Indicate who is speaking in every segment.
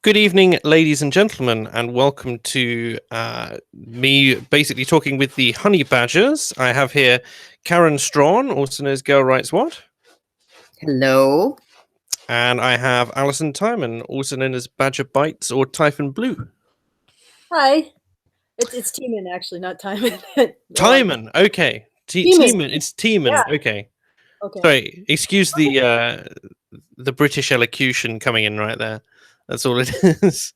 Speaker 1: Good evening, ladies and gentlemen, and welcome to me basically talking with the Honeybadgers. I have here Karen Straughan, also known as girlwriteswhat.
Speaker 2: Hello.
Speaker 1: And I have Alison Tieman, also known as Badger Bites or TyphonBlue.
Speaker 3: Hi. It's Tieman, actually, not Tieman.
Speaker 1: Tieman, okay. Tieman, it's Tieman,
Speaker 3: Yeah.
Speaker 1: okay.
Speaker 3: Okay.
Speaker 1: Sorry, excuse the British elocution coming in right there. That's all it is.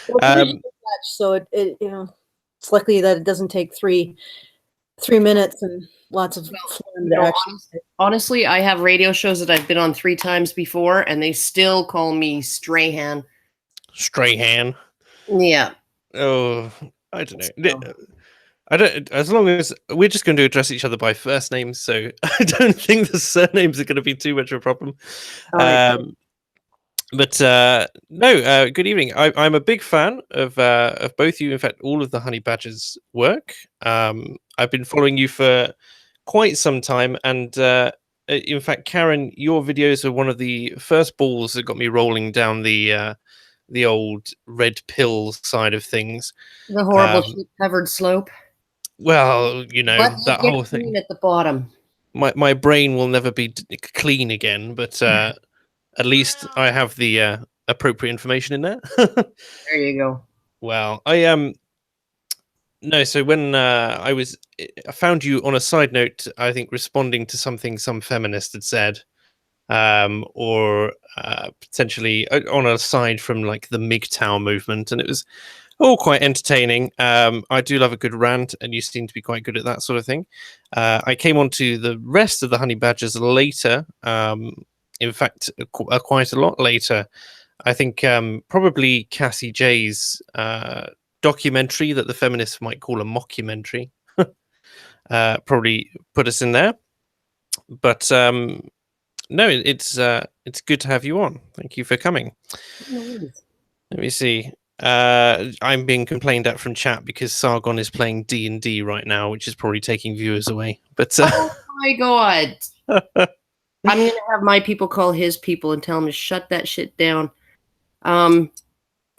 Speaker 3: Well, so it it's likely that it doesn't take three minutes and lots of fun to actually.
Speaker 2: Honestly, I have radio shows that I've been on 3 times before, and they still call me Strahan.
Speaker 1: Strahan.
Speaker 2: Yeah.
Speaker 1: Oh, I don't know. I don't. As long as we're just going to address each other by first names, so I don't think the surnames are going to be too much of a problem.
Speaker 2: Right.
Speaker 1: But no. Good evening. I'm a big fan of both you. In fact, all of the Honeybadgers' work. I've been following you for quite some time, and in fact, Karen, your videos are one of the first balls that got me rolling down the old red pill side of things.
Speaker 2: The horrible covered slope.
Speaker 1: Well, you know,
Speaker 2: But
Speaker 1: that whole thing
Speaker 2: at the bottom.
Speaker 1: My brain will never be clean again, but at least I have the appropriate information in there.
Speaker 2: There you go.
Speaker 1: Well, I no. So when I found you on a side note, I think responding to something some feminist had said, or potentially on a side from like the MGTOW movement, and it was all quite entertaining. I do love a good rant, and you seem to be quite good at that sort of thing. I came on to the rest of the Honeybadgers later. In fact, quite a lot later. I think probably Cassie J's documentary that the feminists might call a mockumentary probably put us in there. But no, it's good to have you on. Thank you for coming. Let me see. I'm being complained at from chat because Sargon is playing D&D right now, which is probably taking viewers away. But
Speaker 2: oh my god. I'm going to have my people call his people and tell him to shut that shit down. All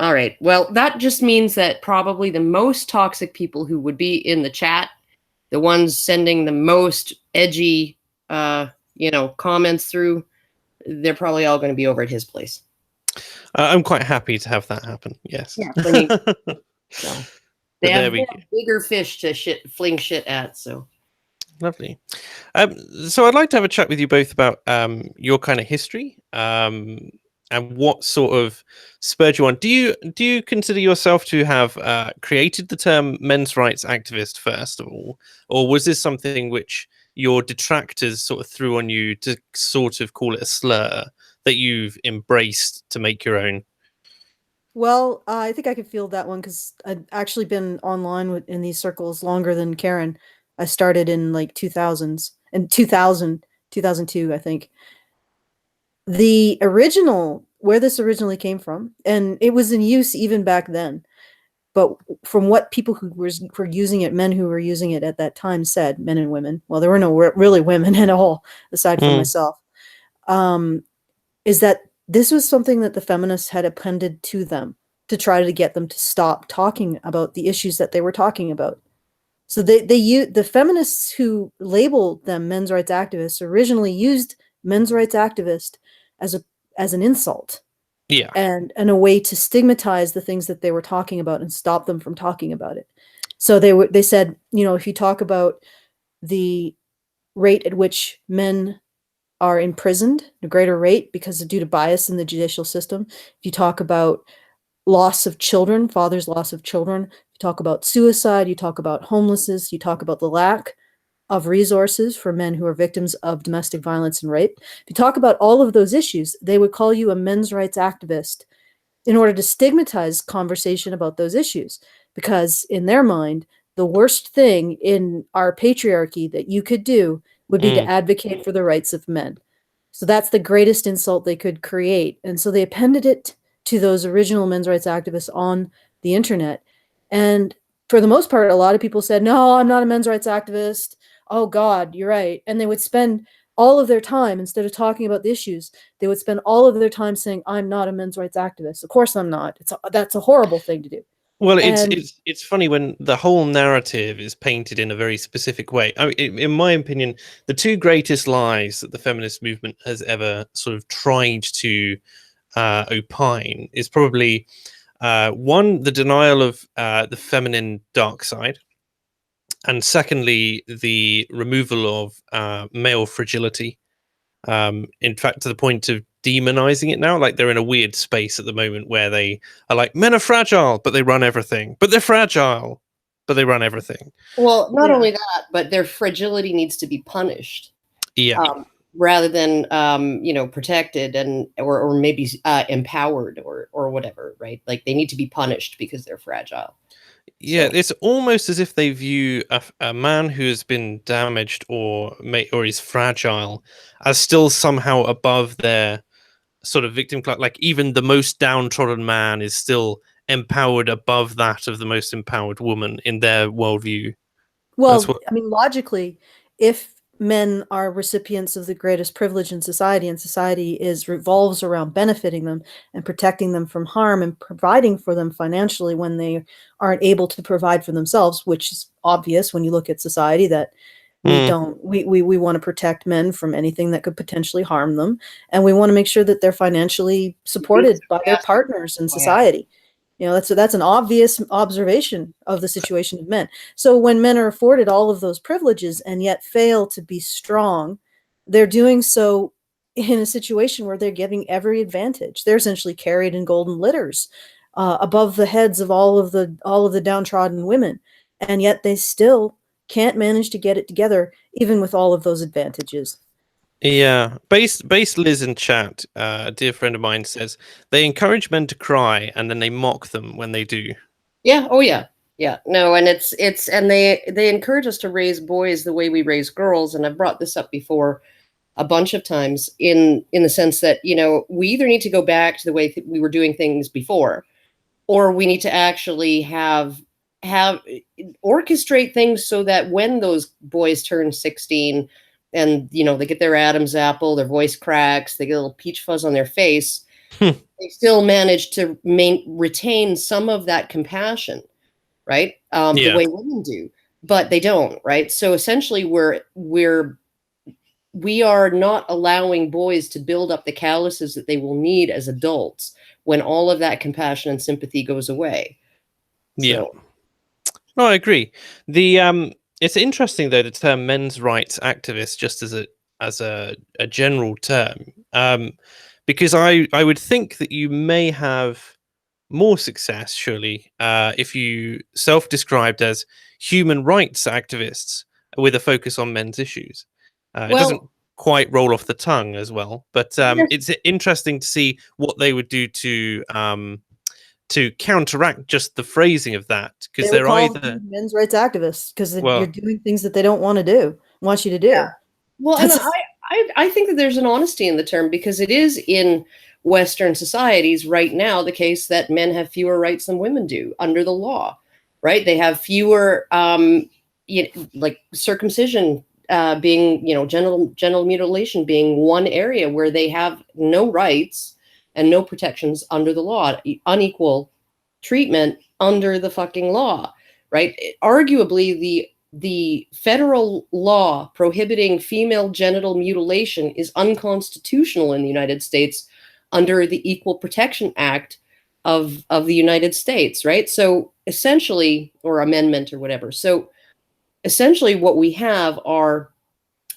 Speaker 2: right. Well, that just means that probably the most toxic people who would be in the chat, the ones sending the most edgy, comments through, they're probably all going to be over at his place.
Speaker 1: I'm quite happy to have that happen. Yes.
Speaker 2: Yeah. So they have bigger fish to fling shit at. So
Speaker 1: lovely. So I'd like to have a chat with you both about your kind of history and what sort of spurred you on. Do you consider yourself to have created the term men's rights activist first of all, or was this something which your detractors sort of threw on you to sort of call it a slur that you've embraced to make your own?
Speaker 3: Well, I think I could feel that one because I've actually been online in these circles longer than Karen. I started in like 2000s and 2002, I think. The original, where this originally came from, and it was in use even back then, but from what people who were using it, men who were using it at that time said, men and women, well, there were no really women at all, aside from myself, is that this was something that the feminists had appended to them to try to get them to stop talking about the issues that they were talking about. So the feminists who labeled them men's rights activists originally used men's rights activist as an insult.
Speaker 1: Yeah.
Speaker 3: And a way to stigmatize the things that they were talking about and stop them from talking about it. So they said, if you talk about the rate at which men are imprisoned, a greater rate because of due to bias in the judicial system, if you talk about loss of children, fathers' loss of children, you talk about suicide, you talk about homelessness, you talk about the lack of resources for men who are victims of domestic violence and rape. If you talk about all of those issues, they would call you a men's rights activist in order to stigmatize conversation about those issues. Because in their mind, the worst thing in our patriarchy that you could do would be to advocate for the rights of men. So that's the greatest insult they could create. And so they appended it to those original men's rights activists on the internet. And for the most part, a lot of people said, no, I'm not a men's rights activist. Oh God, you're right. And they would spend all of their time, instead of talking about the issues, they would spend all of their time saying, I'm not a men's rights activist. Of course I'm not. That's a horrible thing to do.
Speaker 1: Well,
Speaker 3: And
Speaker 1: it's funny when the whole narrative is painted in a very specific way. I mean, in my opinion, the two greatest lies that the feminist movement has ever sort of tried to opine is probably one, the denial of the feminine dark side, and secondly, the removal of male fragility. In fact, to the point of demonizing it now, like they're in a weird space at the moment where they are like, men are fragile, but they run everything. But they're fragile, but they run everything.
Speaker 2: Well, not
Speaker 3: Yeah.
Speaker 2: only that, but their fragility needs to be punished.
Speaker 1: Yeah.
Speaker 2: Rather than protected and or maybe empowered or whatever, right? Like they need to be punished because they're fragile.
Speaker 1: Yeah,
Speaker 2: So,
Speaker 1: it's almost as if they view a man who has been damaged or is fragile as still somehow above their sort of victim class. Like even the most downtrodden man is still empowered above that of the most empowered woman in their worldview. That's
Speaker 3: well,
Speaker 1: what.
Speaker 3: I mean, logically, if men are recipients of the greatest privilege in society, and society is revolves around benefiting them and protecting them from harm and providing for them financially when they aren't able to provide for themselves, which is obvious when you look at society, that we
Speaker 1: Mm,
Speaker 3: don't we want to protect men from anything that could potentially harm them, and we want to make sure that they're financially supported by their partners in society. You know, that's an obvious observation of the situation of men. So when men are afforded all of those privileges and yet fail to be strong, they're doing so in a situation where they're giving every advantage. They're essentially carried in golden litters above the heads of all of the downtrodden women, and yet they still can't manage to get it together, even with all of those advantages.
Speaker 1: yeah, base Liz in chat, a dear friend of mine, says they encourage men to cry and then they mock them when they do.
Speaker 2: yeah, oh yeah, yeah. No, and it's and they encourage us to raise boys the way we raise girls, and I've brought this up before a bunch of times in the sense that we either need to go back to the way we were doing things before, or we need to actually have orchestrate things so that when those boys turn 16 and they get their Adam's apple, their voice cracks, they get a little peach fuzz on their face, they still manage to retain some of that compassion, right? The
Speaker 1: Yeah.
Speaker 2: way women do, but they don't, right? So essentially we are not allowing boys to build up the calluses that they will need as adults when all of that compassion and sympathy goes away.
Speaker 1: Yeah.
Speaker 2: So,
Speaker 1: No, I agree. The it's interesting though, the term men's rights activist, just as a general term. Because I would think that you may have more success, surely, if you self-described as human rights activists with a focus on men's issues. It doesn't
Speaker 2: well,
Speaker 1: quite roll off the tongue as well, but
Speaker 2: yes,
Speaker 1: it's interesting to see what they would do to counteract just the phrasing of that, because
Speaker 3: They would
Speaker 1: they're
Speaker 3: call
Speaker 1: either
Speaker 3: men's rights activists because you're
Speaker 1: well,
Speaker 3: doing things that they don't want you to
Speaker 2: yeah.
Speaker 3: do.
Speaker 2: Well, and
Speaker 3: That's
Speaker 2: I think that there's an honesty in the term because it is in Western societies right now the case that men have fewer rights than women do under the law, right? They have fewer, like circumcision being, genital mutilation being one area where they have no rights and no protections under the law, unequal treatment under the fucking law, right? Arguably, the federal law prohibiting female genital mutilation is unconstitutional in the United States under the Equal Protection Act of the United States, right? So essentially, or amendment or whatever. So essentially, what we have are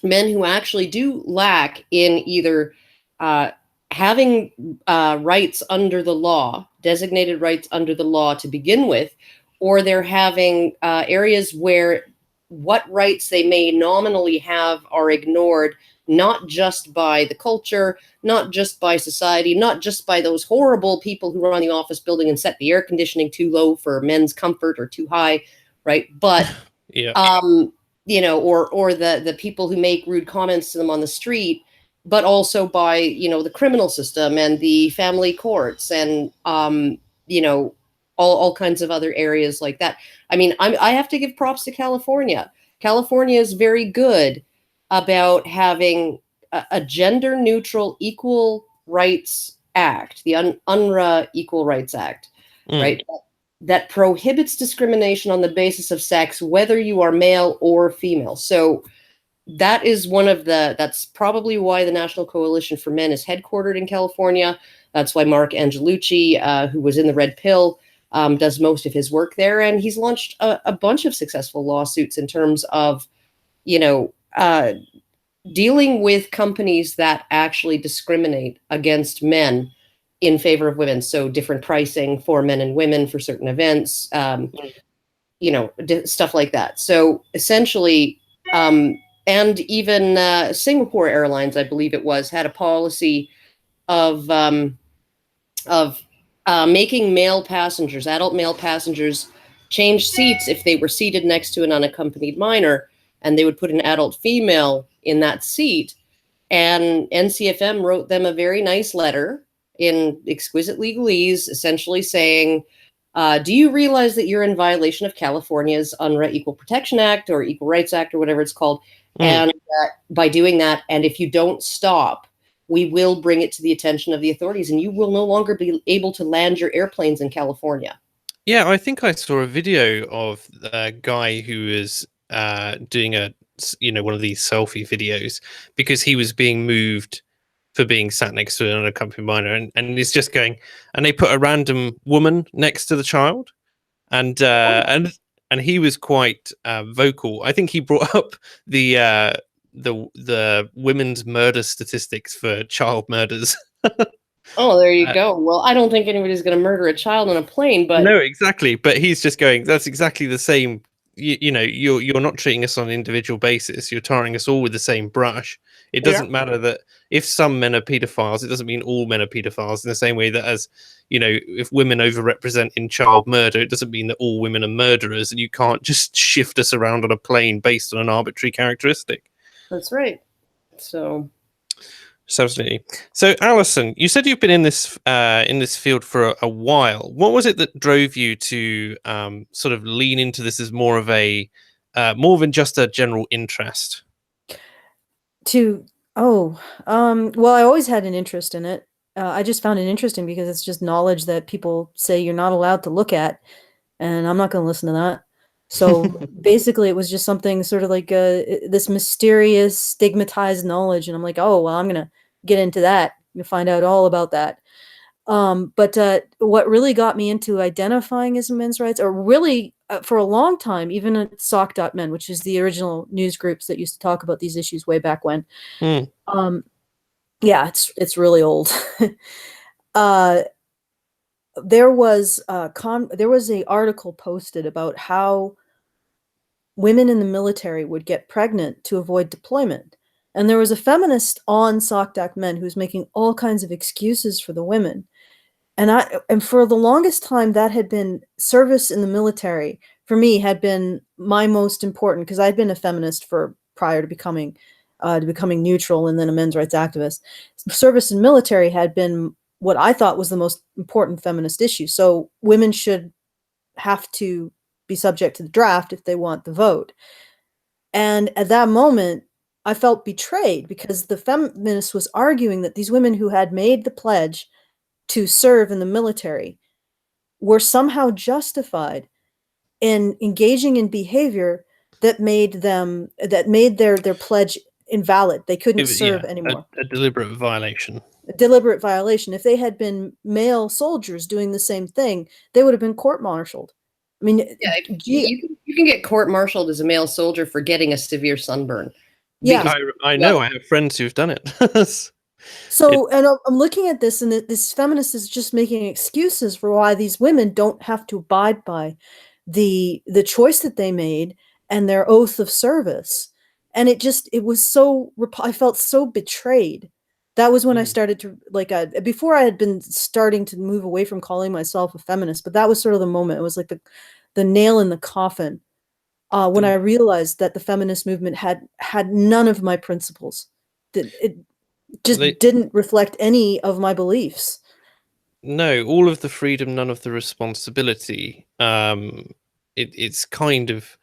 Speaker 2: men who actually do lack in either uh, having rights under the law, designated rights under the law to begin with, or they're having areas where what rights they may nominally have are ignored, not just by the culture, not just by society, not just by those horrible people who run the office building and set the air conditioning too low for men's comfort or too high, right? But
Speaker 1: yeah,
Speaker 2: or the people who make rude comments to them on the street, but also by the criminal system and the family courts and all kinds of other areas like that. I mean, I have to give props to California. California is very good about having a gender neutral Equal Rights Act, the UNRWA Equal Rights Act, right? That prohibits discrimination on the basis of sex, whether you are male or female. So that is that's probably why the National Coalition for Men is headquartered in California. That's why Mark Angelucci, who was in the Red Pill, does most of his work there. And he's launched a bunch of successful lawsuits in terms of, dealing with companies that actually discriminate against men in favor of women. So different pricing for men and women for certain events, stuff like that. So essentially, and even Singapore Airlines, I believe it was, had a policy of making adult male passengers, change seats if they were seated next to an unaccompanied minor, and they would put an adult female in that seat. And NCFM wrote them a very nice letter in exquisite legalese, essentially saying, do you realize that you're in violation of California's UNRWA Equal Protection Act or Equal Rights Act or whatever it's called? And by doing that, and if you don't stop, we will bring it to the attention of the authorities, and you will no longer be able to land your airplanes in California.
Speaker 1: Yeah, I think I saw a video of a guy who was doing one of these selfie videos because he was being moved for being sat next to an unaccompanied minor, and he's just going, and they put a random woman next to the child, and he was quite vocal. I think he brought up the women's murder statistics for child murders.
Speaker 2: Oh, there you go. Well, I don't think anybody's going to murder a child on a plane, but
Speaker 1: no, exactly. But he's just going, that's exactly the same. You're not treating us on an individual basis. You're tarring us all with the same brush. It doesn't matter that if some men are pedophiles, it doesn't mean all men are pedophiles, in the same way that, as if women overrepresent in child murder, it doesn't mean that all women are murderers, and you can't just shift us around on a plane based on an arbitrary characteristic.
Speaker 2: That's right. So
Speaker 1: absolutely. So, Alison, you said you've been in this field for a while. What was it that drove you to sort of lean into this as more than just a general interest?
Speaker 3: Well, I always had an interest in it. I just found it interesting because it's just knowledge that people say you're not allowed to look at, and I'm not going to listen to that. So basically, it was just something sort of like this mysterious, stigmatized knowledge, and I'm like, oh, well, I'm going to get into that and find out all about that. But what really got me into identifying as men's rights, or really for a long time, even at SOC.men, which is the original news groups that used to talk about these issues way back when. Yeah, it's really old. There was a article posted about how women in the military would get pregnant to avoid deployment. And there was a feminist on SOC.men who was making all kinds of excuses for the women. And for the longest time, that had been service in the military, for me, had been my most important, because I'd been a feminist prior to becoming neutral and then a men's rights activist. Service in military had been what I thought was the most important feminist issue. So women should have to be subject to the draft if they want the vote. And at that moment, I felt betrayed, because the feminist was arguing that these women who had made the pledge to serve in the military were somehow justified in engaging in behavior that made their pledge invalid. They couldn't serve anymore.
Speaker 1: A deliberate violation.
Speaker 3: A deliberate violation. If they had been male soldiers doing the same thing, they would have been court-martialed. I mean,
Speaker 2: you can get court-martialed as a male soldier for getting a severe sunburn.
Speaker 3: Yeah,
Speaker 1: I know. I have friends who've done it.
Speaker 3: So, and I'm looking at this, and this feminist is just making excuses for why these women don't have to abide by the choice that they made and their oath of service. And it was so, I felt so betrayed. That was when I started to, before I had been starting to move away from calling myself a feminist, but that was sort of the moment. It was like the nail in the coffin when I realized that the feminist movement had none of my principles. That it just didn't reflect any of my beliefs.
Speaker 1: No, all of the freedom, none of the responsibility. it's kind of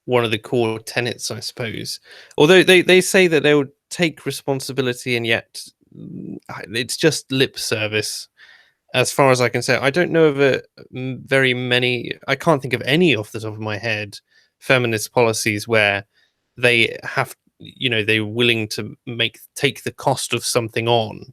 Speaker 1: one of the core tenets, I suppose. Although they say that they'll take responsibility, and yet it's just lip service. As far as I can say, I don't know of very many. I can't think of any off the top of my head feminist policies where they have, they're willing to take the cost of something on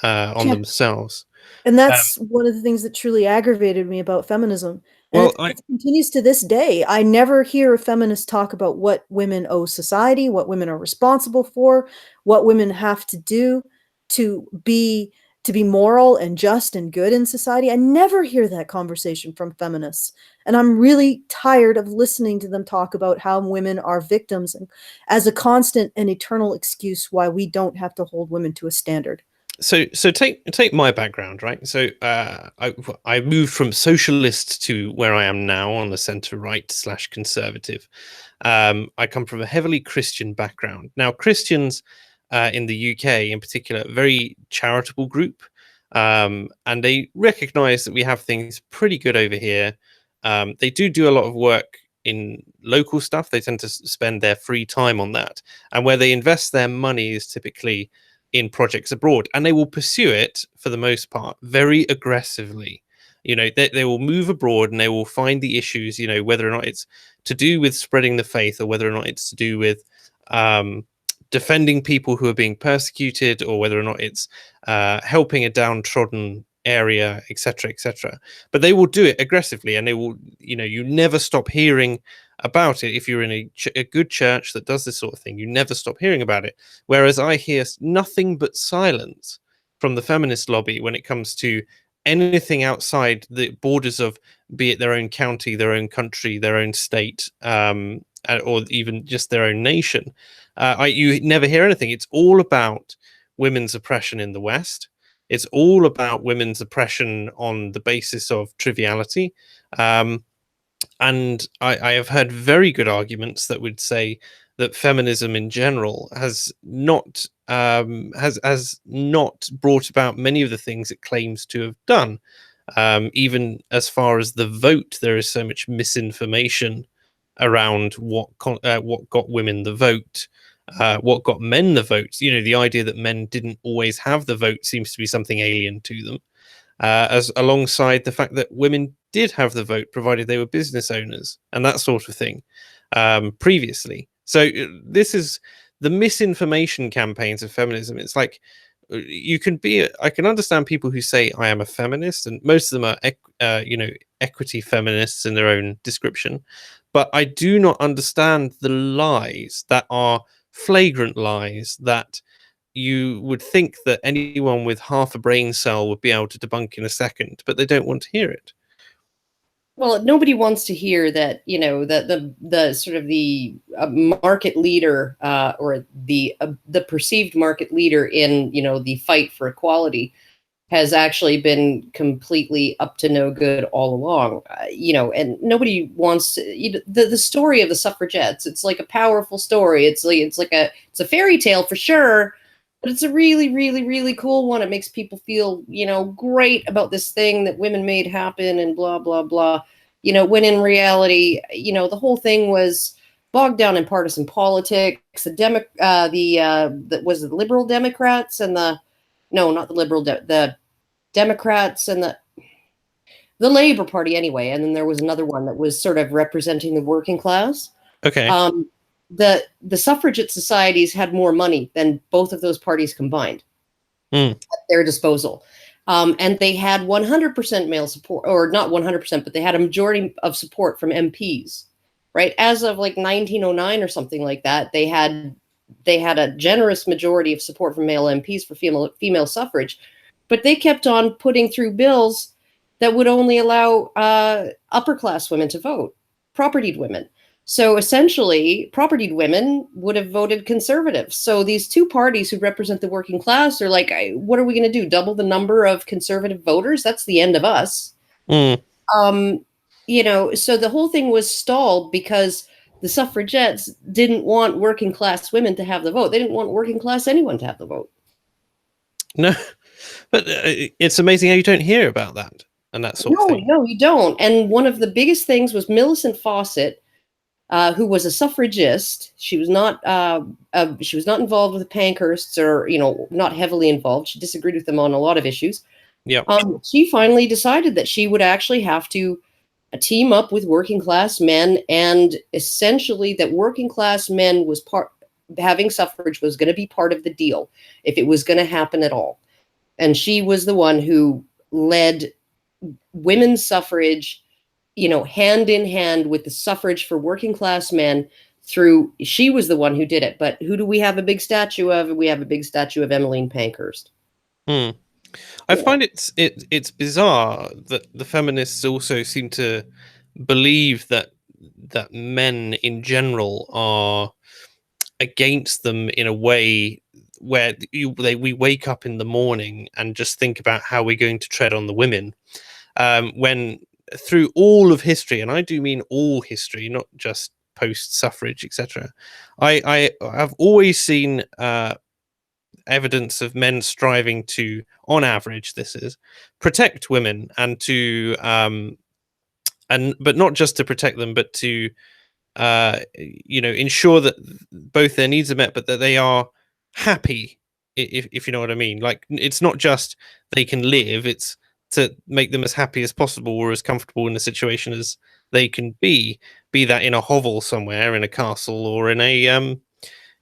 Speaker 3: Yeah.
Speaker 1: themselves.
Speaker 3: And that's one of the things that truly aggravated me about feminism. And
Speaker 1: Well,
Speaker 3: it continues to this day. I never hear a feminist talk about what women owe society, what women are responsible for, what women have to do to be moral and just and good in society. I never hear that conversation from feminists. And I'm really tired of listening to them talk about how women are victims, and as a constant and eternal excuse why we don't have to hold women to a standard.
Speaker 1: So take my background, right? So I moved from socialist to where I am now on the centre right / conservative. I come from a heavily Christian background. Now, Christians in the UK in particular, very charitable group, and they recognise that we have things pretty good over here. They do a lot of work in local stuff. They tend to spend their free time on that, and where they invest their money is typically in projects abroad, and they will pursue it for the most part very aggressively. They will move abroad and they will find the issues, whether or not it's to do with spreading the faith, or whether or not it's to do with defending people who are being persecuted, or whether or not it's helping a downtrodden area, etc., etc. But they will do it aggressively, and they will, you never stop hearing about it. If you're in a good church that does this sort of thing, you never stop hearing about it. Whereas I hear nothing but silence from the feminist lobby when it comes to anything outside the borders of, be it their own county, their own country, their own state, or even just their own nation. You never hear anything. It's all about women's oppression in the West. It's all about women's oppression on the basis of triviality. And I have heard very good arguments that would say that feminism in general has not brought about many of the things it claims to have done. Even as far as the vote, there is so much misinformation around what got women the vote, what got men the vote. The idea that men didn't always have the vote seems to be something alien to them. As alongside the fact that women did have the vote, provided they were business owners and that sort of thing previously. So this is the misinformation campaigns of feminism. It's like I can understand people who say I am a feminist, and most of them are equity feminists in their own description, but I do not understand the lies that are flagrant lies that you would think that anyone with half a brain cell would be able to debunk in a second, but they don't want to hear it.
Speaker 2: Well, nobody wants to hear that, the sort of the market leader or the perceived market leader in, the fight for equality has actually been completely up to no good all along. And nobody wants to, the story of the suffragettes. It's like a powerful story. It's a fairy tale for sure. But it's a really, really, really cool one. It makes people feel, great about this thing that women made happen and blah, blah, blah. When in reality, the whole thing was bogged down in partisan politics. Was it the Liberal Democrats and not the the Democrats and the Labour Party anyway. And then there was another one that was sort of representing the working class.
Speaker 1: Okay.
Speaker 2: The suffragette societies had more money than both of those parties combined at their disposal. And they had 100% male support, or not 100%, but they had a majority of support from MPs, right? As of like 1909 or something like that, they had a generous majority of support from male MPs for female suffrage, but they kept on putting through bills that would only allow upper class women to vote, propertied women. So essentially, propertied women would have voted conservative. So these two parties who represent the working class are like, what are we going to do? Double the number of conservative voters? That's the end of us. So the whole thing was stalled because the suffragettes didn't want working class women to have the vote. They didn't want working class anyone to have the vote.
Speaker 1: No, but it's amazing how you don't hear about that and that sort of thing.
Speaker 2: No, you don't. And one of the biggest things was Millicent Fawcett who was a suffragist. She was not involved with the Pankhursts, or not heavily involved. She disagreed with them on a lot of issues.
Speaker 1: Yeah.
Speaker 2: She finally decided that she would actually have to team up with working class men, and essentially that working class men was having suffrage was going to be part of the deal if it was going to happen at all. And she was the one who led women's suffrage, hand in hand with the suffrage for working class men through. She was the one who did it. But who do we have a big statue of? We have a big statue of Emmeline Pankhurst.
Speaker 1: I find it's bizarre that the feminists also seem to believe that men in general are against them in a way where we wake up in the morning and just think about how we're going to tread on the women, when through all of history, and I do mean all history, not just post-suffrage, etc., I have always seen evidence of men striving to, on average, this is, protect women, and to but not just to protect them, but to ensure that both their needs are met, but that they are happy, if you know what I mean. Like, it's not just they can live, it's to make them as happy as possible or as comfortable in a situation as they can be that in a hovel somewhere, in a castle, or in a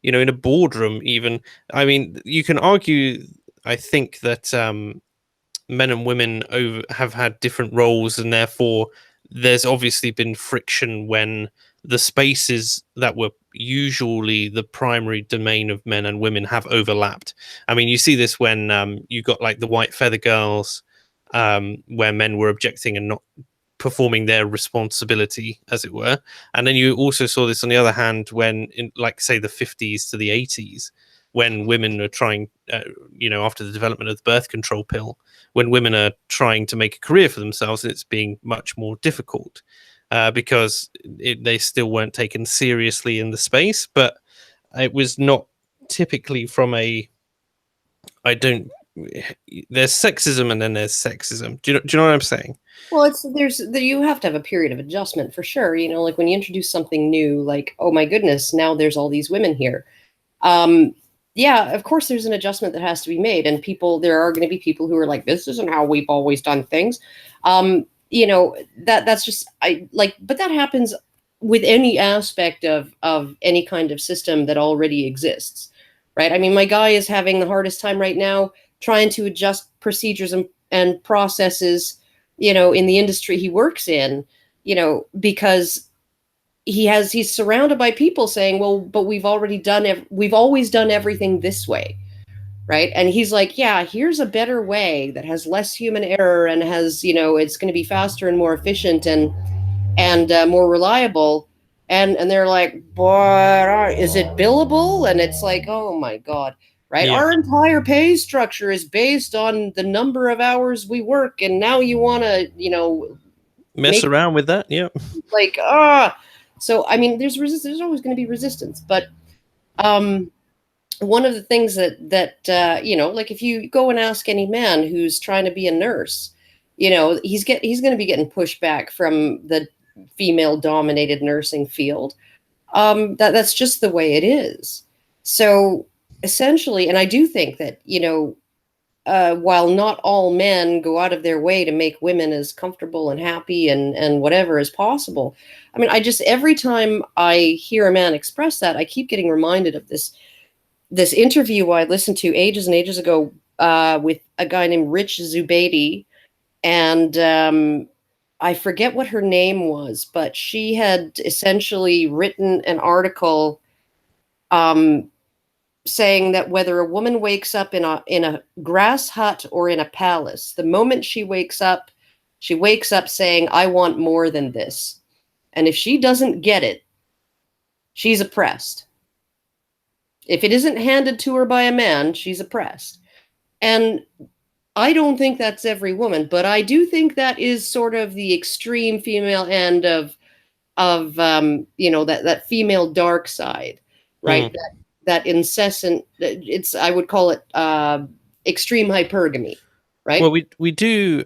Speaker 1: in a boardroom even. I mean, you can argue, I think, that men and women have had different roles, and therefore there's obviously been friction when the spaces that were usually the primary domain of men and women have overlapped. I mean, you see this when you got like the White Feather Girls, where men were objecting and not performing their responsibility, as it were. And then you also saw this on the other hand when, in, like, say, the 50s to the 80s, when women are trying, after the development of the birth control pill, when women are trying to make a career for themselves, it's being much more difficult because they still weren't taken seriously in the space. But it was not typically from a, there's sexism and then there's sexism. Do you know what I'm saying?
Speaker 2: Well, you have to have a period of adjustment for sure. Like when you introduce something new, like, oh my goodness, now there's all these women here. Yeah, of course there's an adjustment that has to be made, and there are going to be people who are like, this isn't how we've always done things. That's just, but that happens with any aspect of any kind of system that already exists, right? I mean, my guy is having the hardest time right now trying to adjust procedures and processes, in the industry he works in, because he's surrounded by people saying, well, but we've always done everything this way, right? And he's like, yeah, here's a better way that has less human error and has, it's going to be faster and more efficient and more reliable. And they're like, but is it billable? And it's like, oh my God, right?
Speaker 1: Yeah.
Speaker 2: Our entire pay structure is based on the number of hours we work, and now you want to,
Speaker 1: mess around with that? Yeah.
Speaker 2: Like, so I mean, there's always going to be resistance, but one of the things that like if you go and ask any man who's trying to be a nurse, he's going to be getting pushed back from the female dominated nursing field. That's just the way it is. So essentially, and I do think that, while not all men go out of their way to make women as comfortable and happy and whatever as possible. I mean, every time I hear a man express that, I keep getting reminded of this interview I listened to ages and ages ago with a guy named Rich Zubeidi. And I forget what her name was, but she had essentially written an article saying that whether a woman wakes up in a grass hut or in a palace, the moment she wakes up saying, I want more than this. And if she doesn't get it, she's oppressed. If it isn't handed to her by a man, she's oppressed. And I don't think that's every woman, but I do think that is sort of the extreme female end of that female dark side, right? That incessant, I would call it extreme hypergamy, right?
Speaker 1: Well, we do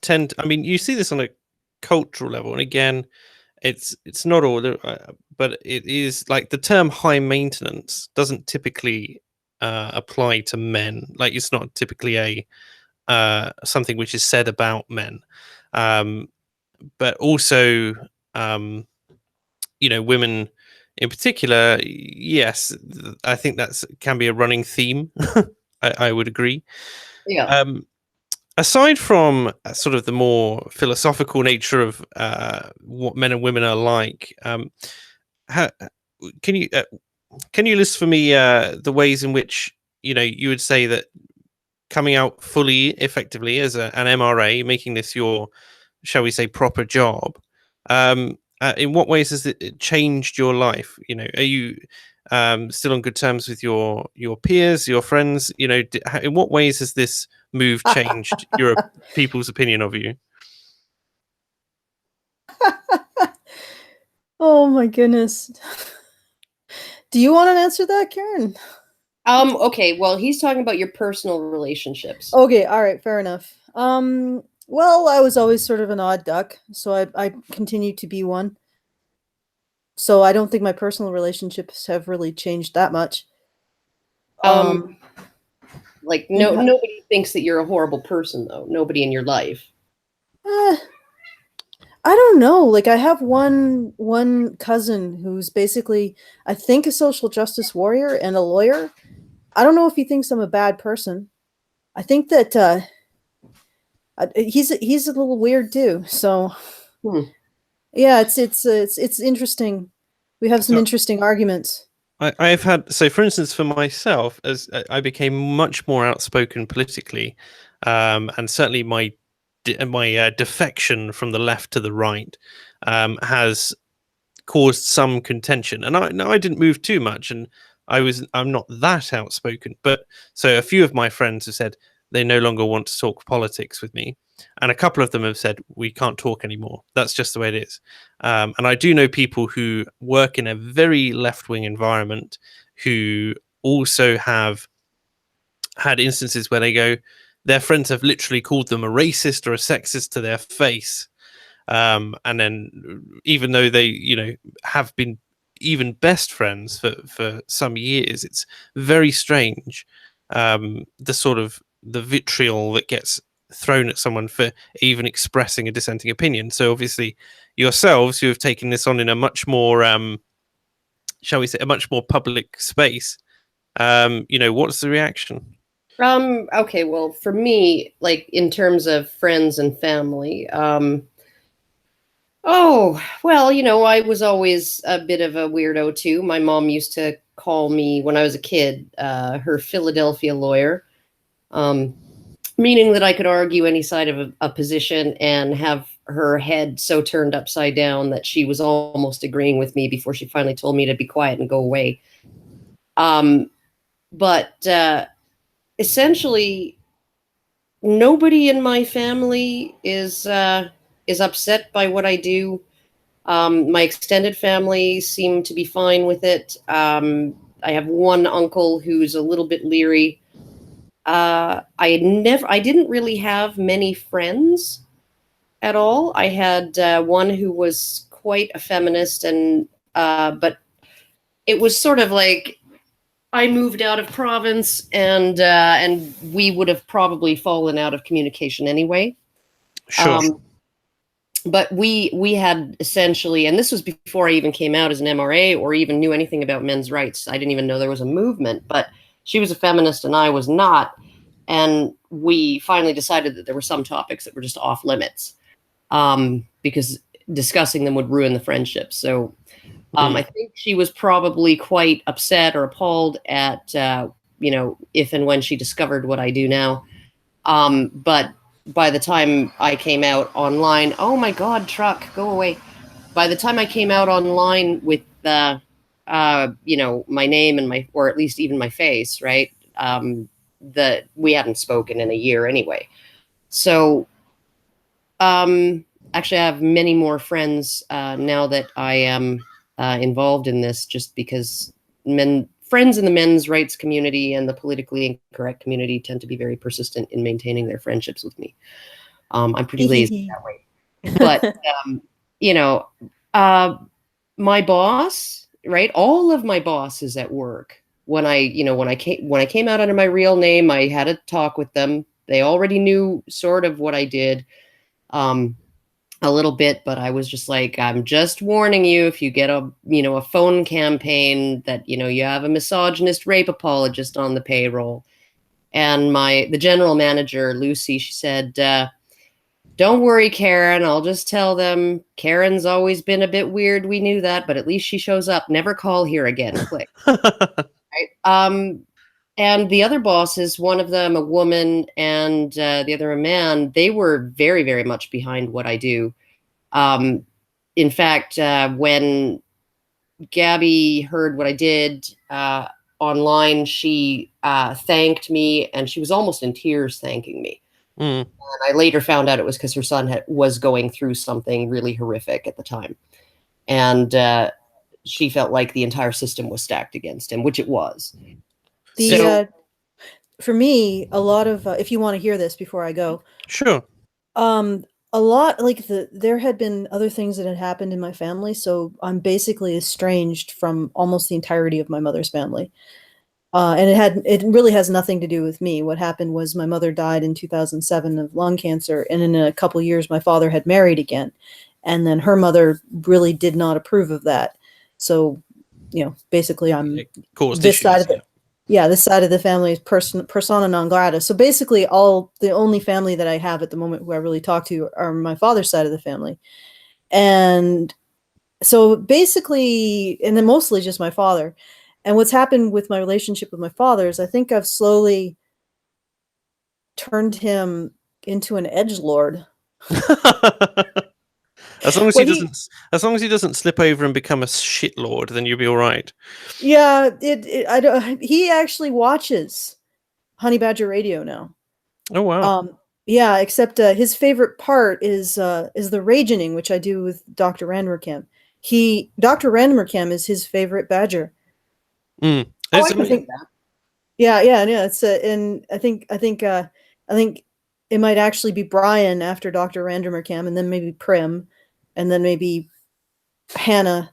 Speaker 1: tend to, I mean, you see this on a cultural level, and again, it's not all, but but it is like the term high maintenance doesn't typically apply to men. Like it's not typically a something which is said about men, but also women in particular. Yes, I think that's can be a running theme. I would agree.
Speaker 2: Yeah.
Speaker 1: Aside from sort of the more philosophical nature of what men and women are like, how, can you list for me the ways in which you would say that coming out fully effectively as an MRA, making this your, shall we say, proper job, in what ways has it changed your life? Are you still on good terms with your peers, your friends? In what ways has this move changed your people's opinion of you?
Speaker 3: Oh my goodness. Do you want to answer that, Karen?
Speaker 2: Okay, well, he's talking about your personal relationships.
Speaker 3: Okay, all right, fair enough. Well, I was always sort of an odd duck, so I continue to be one. So I don't think my personal relationships have really changed that much.
Speaker 2: Like nobody thinks that you're a horrible person, though. Nobody in your life.
Speaker 3: I don't know. Like I have one cousin who's basically, I think, a social justice warrior and a lawyer. I don't know if he thinks I'm a bad person. I think that he's a little weird too. So yeah, it's interesting. We have some interesting arguments.
Speaker 1: I've had, so for instance, for myself, as I became much more outspoken politically, and certainly my defection from the left to the right has caused some contention. And I didn't move too much, and I'm not that outspoken. But so a few of my friends have said they no longer want to talk politics with me, and a couple of them have said we can't talk anymore. That's just the way it is. And I do know people who work in a very left-wing environment who also have had instances where they go, their friends have literally called them a racist or a sexist to their face. And then even though they, have been even best friends for some years, it's very strange. The sort of the vitriol that gets thrown at someone for even expressing a dissenting opinion. So obviously yourselves who have taken this on in a much more, shall we say, a much more public space, what's the reaction?
Speaker 2: Okay, well, for me, like in terms of friends and family, oh, well, I was always a bit of a weirdo too. My mom used to call me when I was a kid, her Philadelphia lawyer, meaning that I could argue any side of a position and have her head so turned upside down that she was almost agreeing with me before she finally told me to be quiet and go away. But essentially, nobody in my family is upset by what I do. My extended family seem to be fine with it. I have one uncle who's a little bit leery. I didn't really have many friends at all. I had one who was quite a feminist, and but it was sort of like I moved out of province, and we would have probably fallen out of communication anyway.
Speaker 1: Sure.
Speaker 2: But we had essentially, and this was before I even came out as an MRA or even knew anything about men's rights. I didn't even know there was a movement, but she was a feminist and I was not. And we finally decided that there were some topics that were just off limits, because discussing them would ruin the friendship. So I think she was probably quite upset or appalled at, if and when she discovered what I do now. But by the time I came out online, oh my God, truck, go away. By the time I came out online with my name and or at least even my face, right? That we hadn't spoken in a year anyway. So, actually I have many more friends, now that I am, involved in this, just because friends in the men's rights community and the politically incorrect community tend to be very persistent in maintaining their friendships with me. I'm pretty lazy that way, but my boss, right? All of my bosses at work, when I came out under my real name, I had a talk with them. They already knew sort of what I did. A little bit, but I was just like, I'm just warning you, if you get a phone campaign that, you have a misogynist rape apologist on the payroll. And the general manager, Lucy, she said, don't worry, Karen, I'll just tell them Karen's always been a bit weird. We knew that, but at least she shows up. Never call here again. Click. Right. And the other bosses, one of them a woman and the other a man, they were very, very much behind what I do. In fact, when Gabby heard what I did online, she thanked me, and she was almost in tears thanking me. And I later found out it was because her son was going through something really horrific at the time. And she felt like the entire system was stacked against him, which it was.
Speaker 3: For me, a lot of if you want to hear this before I go,
Speaker 1: Sure.
Speaker 3: A lot like there had been other things that had happened in my family, so I'm basically estranged from almost the entirety of my mother's family. And it really has nothing to do with me. What happened was my mother died in 2007 of lung cancer, and in a couple of years my father had married again, and then her mother really did not approve of that. So, basically I'm this side of it. Yeah, this side of the family is persona non grata. So basically the only family that I have at the moment who I really talk to are my father's side of the family. And so basically, and then mostly just my father. And what's happened with my relationship with my father is I think I've slowly turned him into an edgelord.
Speaker 1: As long as he doesn't slip over and become a shitlord, then you'll be all right.
Speaker 3: Yeah, he actually watches Honeybadger Radio now.
Speaker 1: Oh wow.
Speaker 3: Yeah, except his favorite part is the Ragening, which I do with Dr. Randerkamp. Dr. Randerkamp is his favorite badger.
Speaker 1: I
Speaker 3: think that. Yeah. It's and I think it might actually be Brian after Dr. Randerkamp, and then maybe Prim, and then maybe Hannah,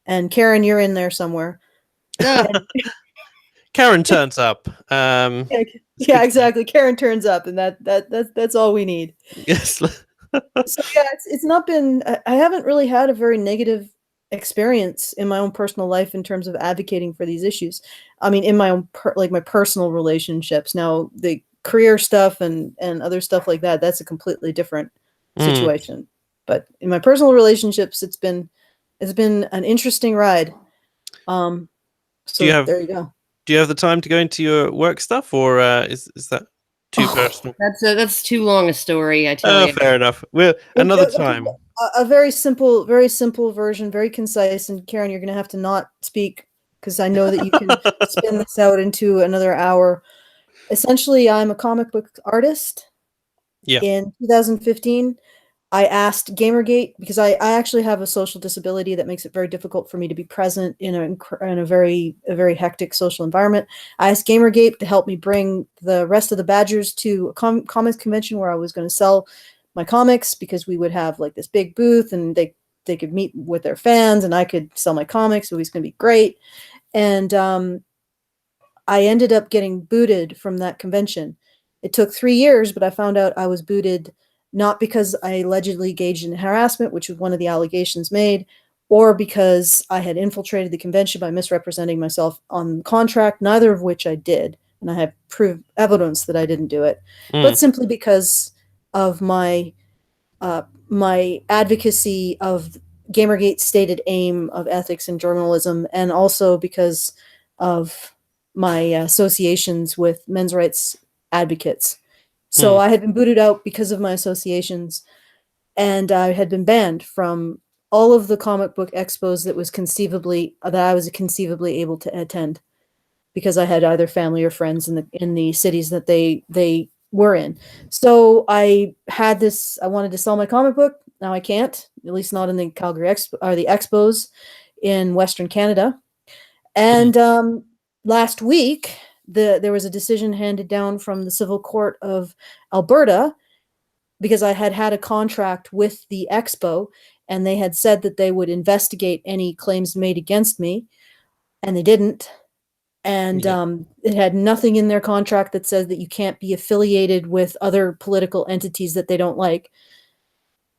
Speaker 3: and Karen. You're in there somewhere.
Speaker 1: Karen turns up.
Speaker 3: Yeah, exactly. Karen turns up, and that's all we need.
Speaker 1: Yes.
Speaker 3: So yeah, it's not been. I haven't really had a very negative experience in my own personal life in terms of advocating for these issues. I mean, in my own my personal relationships. Now, the career stuff and other stuff like that, that's a completely different situation. But in my personal relationships, it's been an interesting ride. So there you go.
Speaker 1: Do you have the time to go into your work stuff, or is that too personal?
Speaker 2: That's too long a story, I tell you.
Speaker 1: Fair enough. Well, another time.
Speaker 3: A very simple version, very concise. And Karen, you're going to have to not speak because I know that you can spin this out into another hour. Essentially, I'm a comic book artist.
Speaker 1: Yeah.
Speaker 3: In 2015, I asked Gamergate, because I actually have a social disability that makes it very difficult for me to be present in a very hectic social environment. I asked Gamergate to help me bring the rest of the Badgers to a comics convention where I was going to sell my comics, because we would have like this big booth and they could meet with their fans and I could sell my comics. It was going to be great. And I ended up getting booted from that convention. It took 3 years, but I found out I was booted not because I allegedly engaged in harassment, which was one of the allegations made, or because I had infiltrated the convention by misrepresenting myself on the contract, neither of which I did. And I have evidence that I didn't do it, but simply because of my advocacy of Gamergate's stated aim of ethics and journalism, and also because of my associations with men's rights advocates. So I had been booted out because of my associations, and I had been banned from all of the comic book expos that I was conceivably able to attend, because I had either family or friends in the cities that they were in. So I wanted to sell my comic book. Now I can't, at least not in the Calgary Expo or the expos in Western Canada. And last week, there was a decision handed down from the Civil Court of Alberta, because I had a contract with the expo, and they had said that they would investigate any claims made against me, and they didn't. And it had nothing in their contract that says that you can't be affiliated with other political entities that they don't like.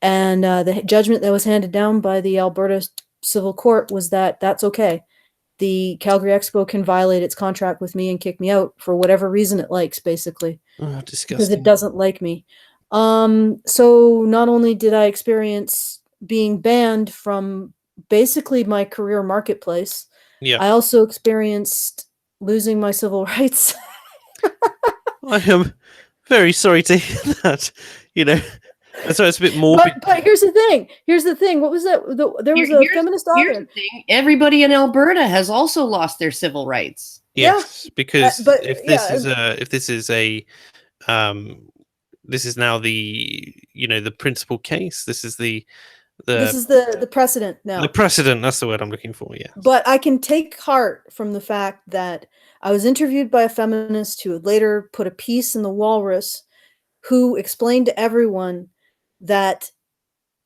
Speaker 3: And the judgment that was handed down by the Alberta Civil Court was that that's okay. The Calgary Expo can violate its contract with me and kick me out for whatever reason it likes, basically.
Speaker 1: Oh, disgusting.
Speaker 3: Because it doesn't like me. So not only did I experience being banned from basically my career marketplace, I also experienced losing my civil rights.
Speaker 1: I am very sorry to hear that. So it's a bit morbid.
Speaker 3: But here's the thing. What was that? There was a feminist author.
Speaker 2: Here's the thing. Everybody in Alberta has also lost their civil rights.
Speaker 1: Yes, because if this is now the principal case. This is the
Speaker 3: precedent now.
Speaker 1: The precedent, that's the word I'm looking for, yeah.
Speaker 3: But I can take heart from the fact that I was interviewed by a feminist who later put a piece in the Walrus, who explained to everyone that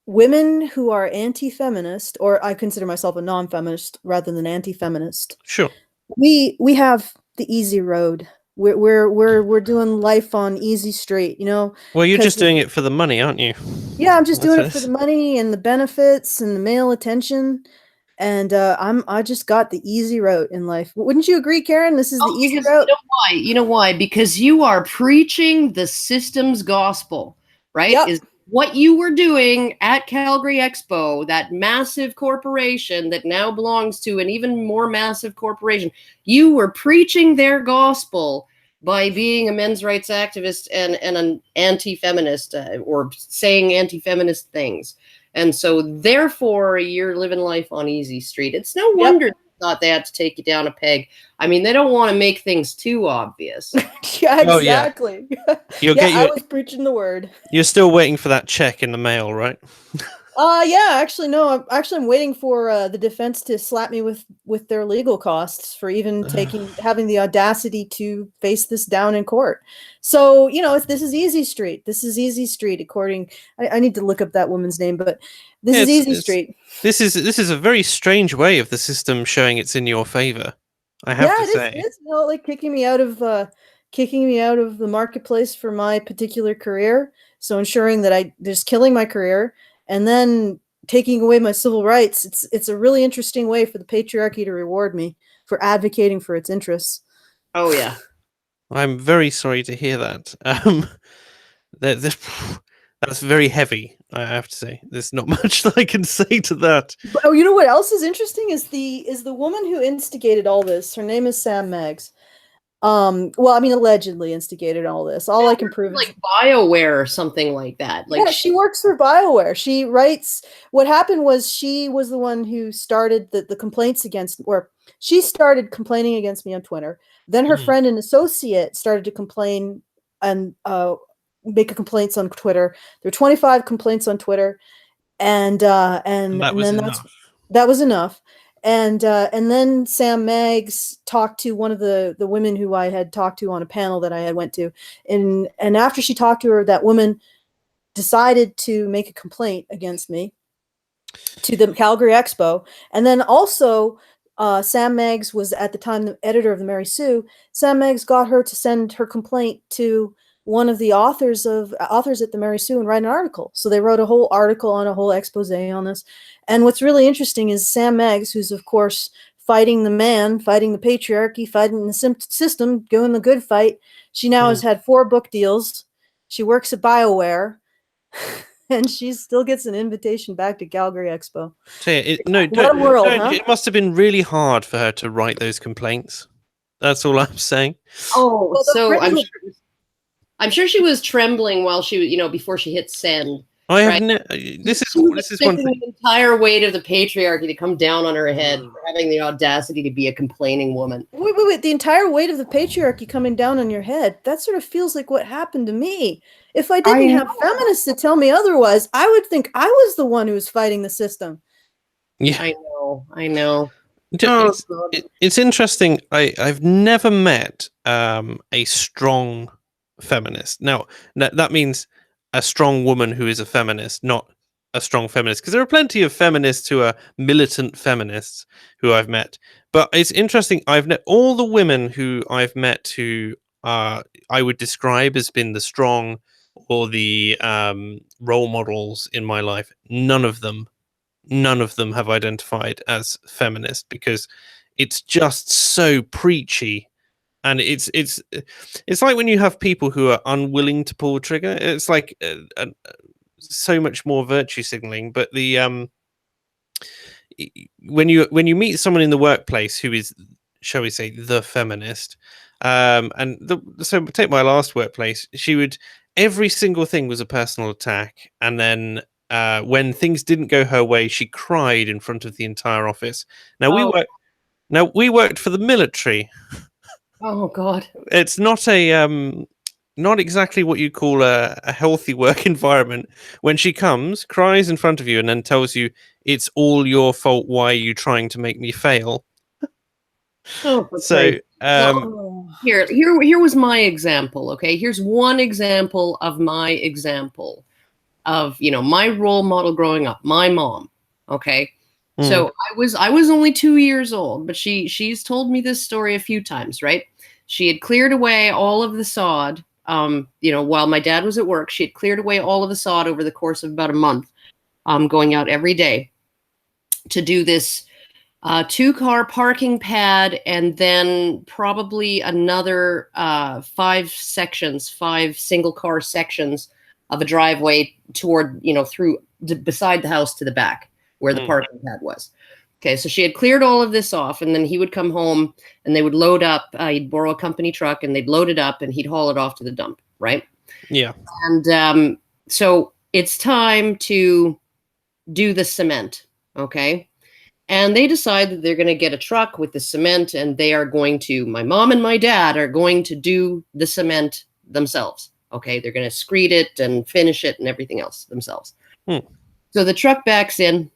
Speaker 3: women who are anti-feminist, or I consider myself a non-feminist rather than anti-feminist.
Speaker 1: Sure.
Speaker 3: We have the easy road. We're doing life on easy street,
Speaker 1: Well, you're just doing it for the money, aren't you?
Speaker 3: Yeah, I'm just doing it for the money and the benefits and the male attention, and I just got the easy route in life. Wouldn't you agree, Karen? This is the easy route.
Speaker 2: You know why? Because you are preaching the system's gospel, right?
Speaker 3: Yep.
Speaker 2: Is what you were doing at Calgary Expo, that massive corporation that now belongs to an even more massive corporation. You were preaching their gospel by being a men's rights activist and an anti-feminist, or saying anti-feminist things. And so therefore you're living life on easy street. It's no wonder they thought they had to take you down a peg. I mean, they don't want to make things too obvious.
Speaker 3: Yeah, exactly. I was preaching the word.
Speaker 1: You're still waiting for that check in the mail, right?
Speaker 3: Yeah, actually, no. I'm waiting for the defense to slap me with their legal costs for even having the audacity to face this down in court. So, this is easy street. This is easy street, according. I need to look up that woman's name, but this is easy street.
Speaker 1: This is a very strange way of the system showing it's in your favor. I have to say,
Speaker 3: it's like kicking me out of the marketplace for my particular career. So ensuring that just killing my career. And then taking away my civil rights. It's a really interesting way for the patriarchy to reward me for advocating for its interests.
Speaker 2: Oh yeah,
Speaker 1: I'm very sorry to hear that. That's very heavy. I have to say, there's not much that I can say to that.
Speaker 3: But, you know what else is interesting is the woman who instigated all this. Her name is Sam Maggs. Allegedly instigated all this. All I can prove is
Speaker 2: like BioWare or something like that. Like
Speaker 3: she works for BioWare. She writes. What happened was she was the one who started the complaints against, or she started complaining against me on Twitter. Then her friend and associate started to complain and make complaints on Twitter. There were 25 complaints on Twitter, and that was enough. And then Sam Maggs talked to one of the women who I had talked to on a panel that I had went to. And after she talked to her, that woman decided to make a complaint against me to the Calgary Expo. And then also Sam Maggs was at the time the editor of the Mary Sue. Sam Maggs got her to send her complaint to one of the authors at the Mary Sue and write an article. So they wrote a whole article on a whole expose on this. And what's really interesting is Sam Maggs, who's of course fighting the man, fighting the patriarchy, fighting the system, going the good fight. She now has had 4 book deals. She works at BioWare, and she still gets an invitation back to Calgary Expo.
Speaker 1: It must have been really hard for her to write those complaints. That's all I'm saying.
Speaker 2: Oh, well, so I'm sure she was trembling while she, before she hit send.
Speaker 1: This is one thing.
Speaker 2: The entire weight of the patriarchy to come down on her head for having the audacity to be a complaining woman.
Speaker 3: Wait. The entire weight of the patriarchy coming down on your head. That sort of feels like what happened to me. If I didn't have feminists to tell me otherwise, I would think I was the one who was fighting the system.
Speaker 1: Yeah,
Speaker 2: I know.
Speaker 1: It's interesting. I've never met a strong feminist. Now that means a strong woman who is a feminist, not a strong feminist, because there are plenty of feminists who are militant feminists who I've met. But it's interesting. I've met all the women who I've met who I would describe as being the strong or the role models in my life. None of them have identified as feminist, because it's just so preachy. And it's like when you have people who are unwilling to pull the trigger. It's like so much more virtue signaling. But the when you meet someone in the workplace who is, shall we say, the feminist, so take my last workplace, she would, every single thing was a personal attack, and then when things didn't go her way, she cried in front of the entire office. Now we worked for the military.
Speaker 2: Oh God.
Speaker 1: It's not not exactly what you call a healthy work environment. When she comes, cries in front of you, and then tells you it's all your fault. Why are you trying to make me fail?
Speaker 2: Oh,
Speaker 1: So
Speaker 2: here was my example. Okay, here's one example of my example of, you know, my role model growing up, my mom. Okay. So I was only 2 years old, but she's told me this story a few times, right? She had cleared away all of the sod. You know, while my dad was at work, she had cleared away all of the sod over the course of about a month, going out every day to do this 2-car parking pad, and then probably another 5 single-car sections of a driveway toward, you know, through beside the house to the back where the parking pad was. Okay, so she had cleared all of this off, and then he would come home and they would load up. He'd borrow a company truck and they'd load it up and he'd haul it off to the dump, right?
Speaker 1: Yeah.
Speaker 2: And so it's time to do the cement, okay? And they decide that they're going to get a truck with the cement, and they are going to, my mom and my dad are going to do the cement themselves, okay? They're going to screed it and finish it and everything else themselves. So the truck backs in,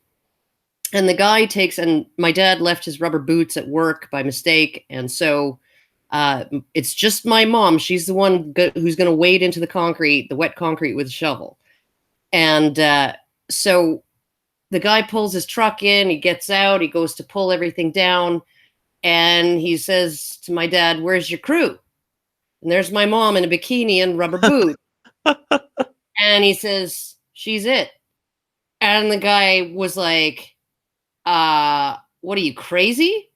Speaker 2: and the guy takes, and my dad left his rubber boots at work by mistake. And so it's just my mom. She's the one who's going to wade into the concrete, the wet concrete, with a shovel. And so the guy pulls his truck in, he gets out, he goes to pull everything down. And he says to my dad, "Where's your crew?" And there's my mom in a bikini and rubber boots. And he says, "She's it." And the guy was like, what are you, crazy?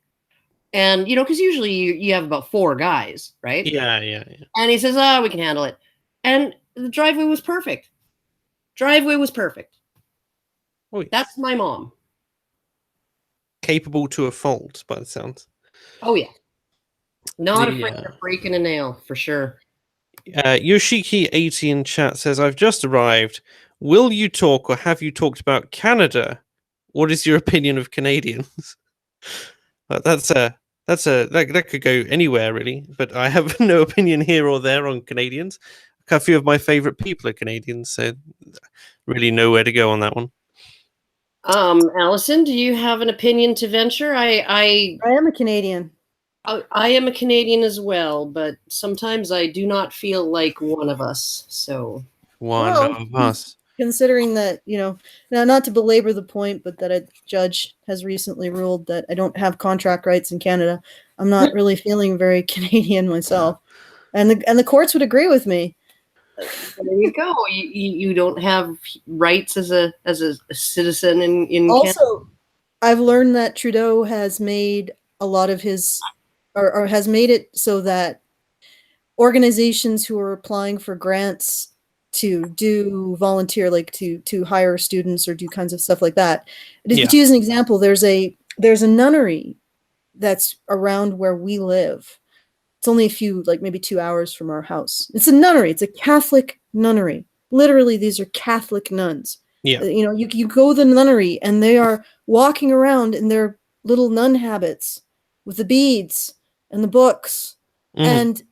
Speaker 2: And, you know, because usually you have about 4 guys, right?
Speaker 1: Yeah.
Speaker 2: And he says, "Oh, we can handle it." And the driveway was perfect.
Speaker 1: Oh, yes.
Speaker 2: That's my mom.
Speaker 1: Capable to a fault, by the sounds.
Speaker 2: Oh, yeah. Not afraid of breaking a nail, for sure.
Speaker 1: Yoshiki80 in chat says, "I've just arrived. Will you talk, or have you talked about Canada? What is your opinion of Canadians?" That could go anywhere, really. But I have no opinion here or there on Canadians. A few of my favorite people are Canadians, so really nowhere to go on that one.
Speaker 2: Alison, do you have an opinion to venture? I
Speaker 3: am a Canadian.
Speaker 2: I am a Canadian as well, but sometimes I do not feel like one of us. So
Speaker 1: one of us.
Speaker 3: Considering that, you know, now not to belabor the point, but that a judge has recently ruled that I don't have contract rights in Canada, I'm not really feeling very Canadian myself, and the courts would agree with me.
Speaker 2: There you go. You don't have rights as a citizen in
Speaker 3: also
Speaker 2: Canada.
Speaker 3: I've learned that Trudeau has made a lot of his or has made it so that organizations who are applying for grants to do volunteer, like to hire students or do kinds of stuff like that. To use an example, there's a nunnery that's around where we live. It's only a few, like maybe 2 hours from our house. It's a nunnery. It's a Catholic nunnery. Literally, these are Catholic nuns.
Speaker 1: Yeah.
Speaker 3: You know, you go to the nunnery and they are walking around in their little nun habits with the beads and the books. And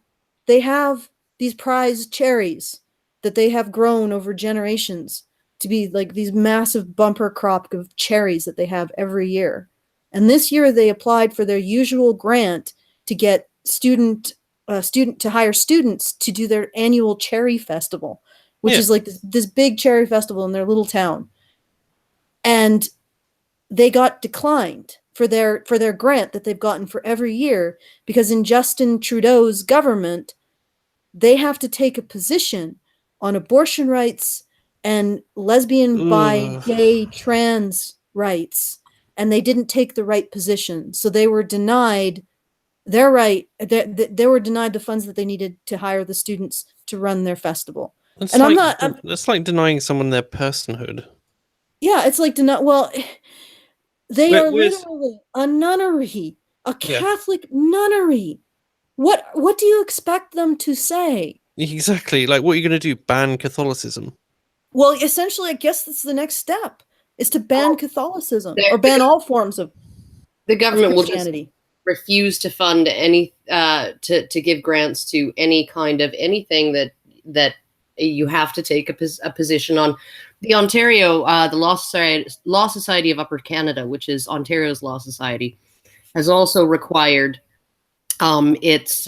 Speaker 3: they have these prized cherries that they have grown over generations to be like these massive bumper crop of cherries that they have every year. And this year they applied for their usual grant to get student to hire students to do their annual cherry festival, which is like this big cherry festival in their little town. and they got declined for their grant that they've gotten for every year, because in Justin Trudeau's government, they have to take a position on abortion rights and lesbian, bi,
Speaker 1: Ugh.
Speaker 3: gay, trans rights, and they didn't take the right position. So they were denied their right. They were denied the funds that they needed to hire the students to run their festival.
Speaker 1: It's
Speaker 3: And
Speaker 1: like, that's like denying someone their personhood.
Speaker 3: yeah, it's like well, they are literally a nunnery, a Catholic nunnery. What do you expect them to say?
Speaker 1: Exactly. Like, what are you going to do? Ban Catholicism?
Speaker 3: Well, essentially, I guess that's the next step, is to ban Catholicism, or ban all forms of
Speaker 2: the government will just
Speaker 3: Christianity.
Speaker 2: refuse to fund any to give grants to any kind of anything that you have to take a position on. The Ontario, the Law Society of Upper Canada, which is Ontario's law society, has also required it's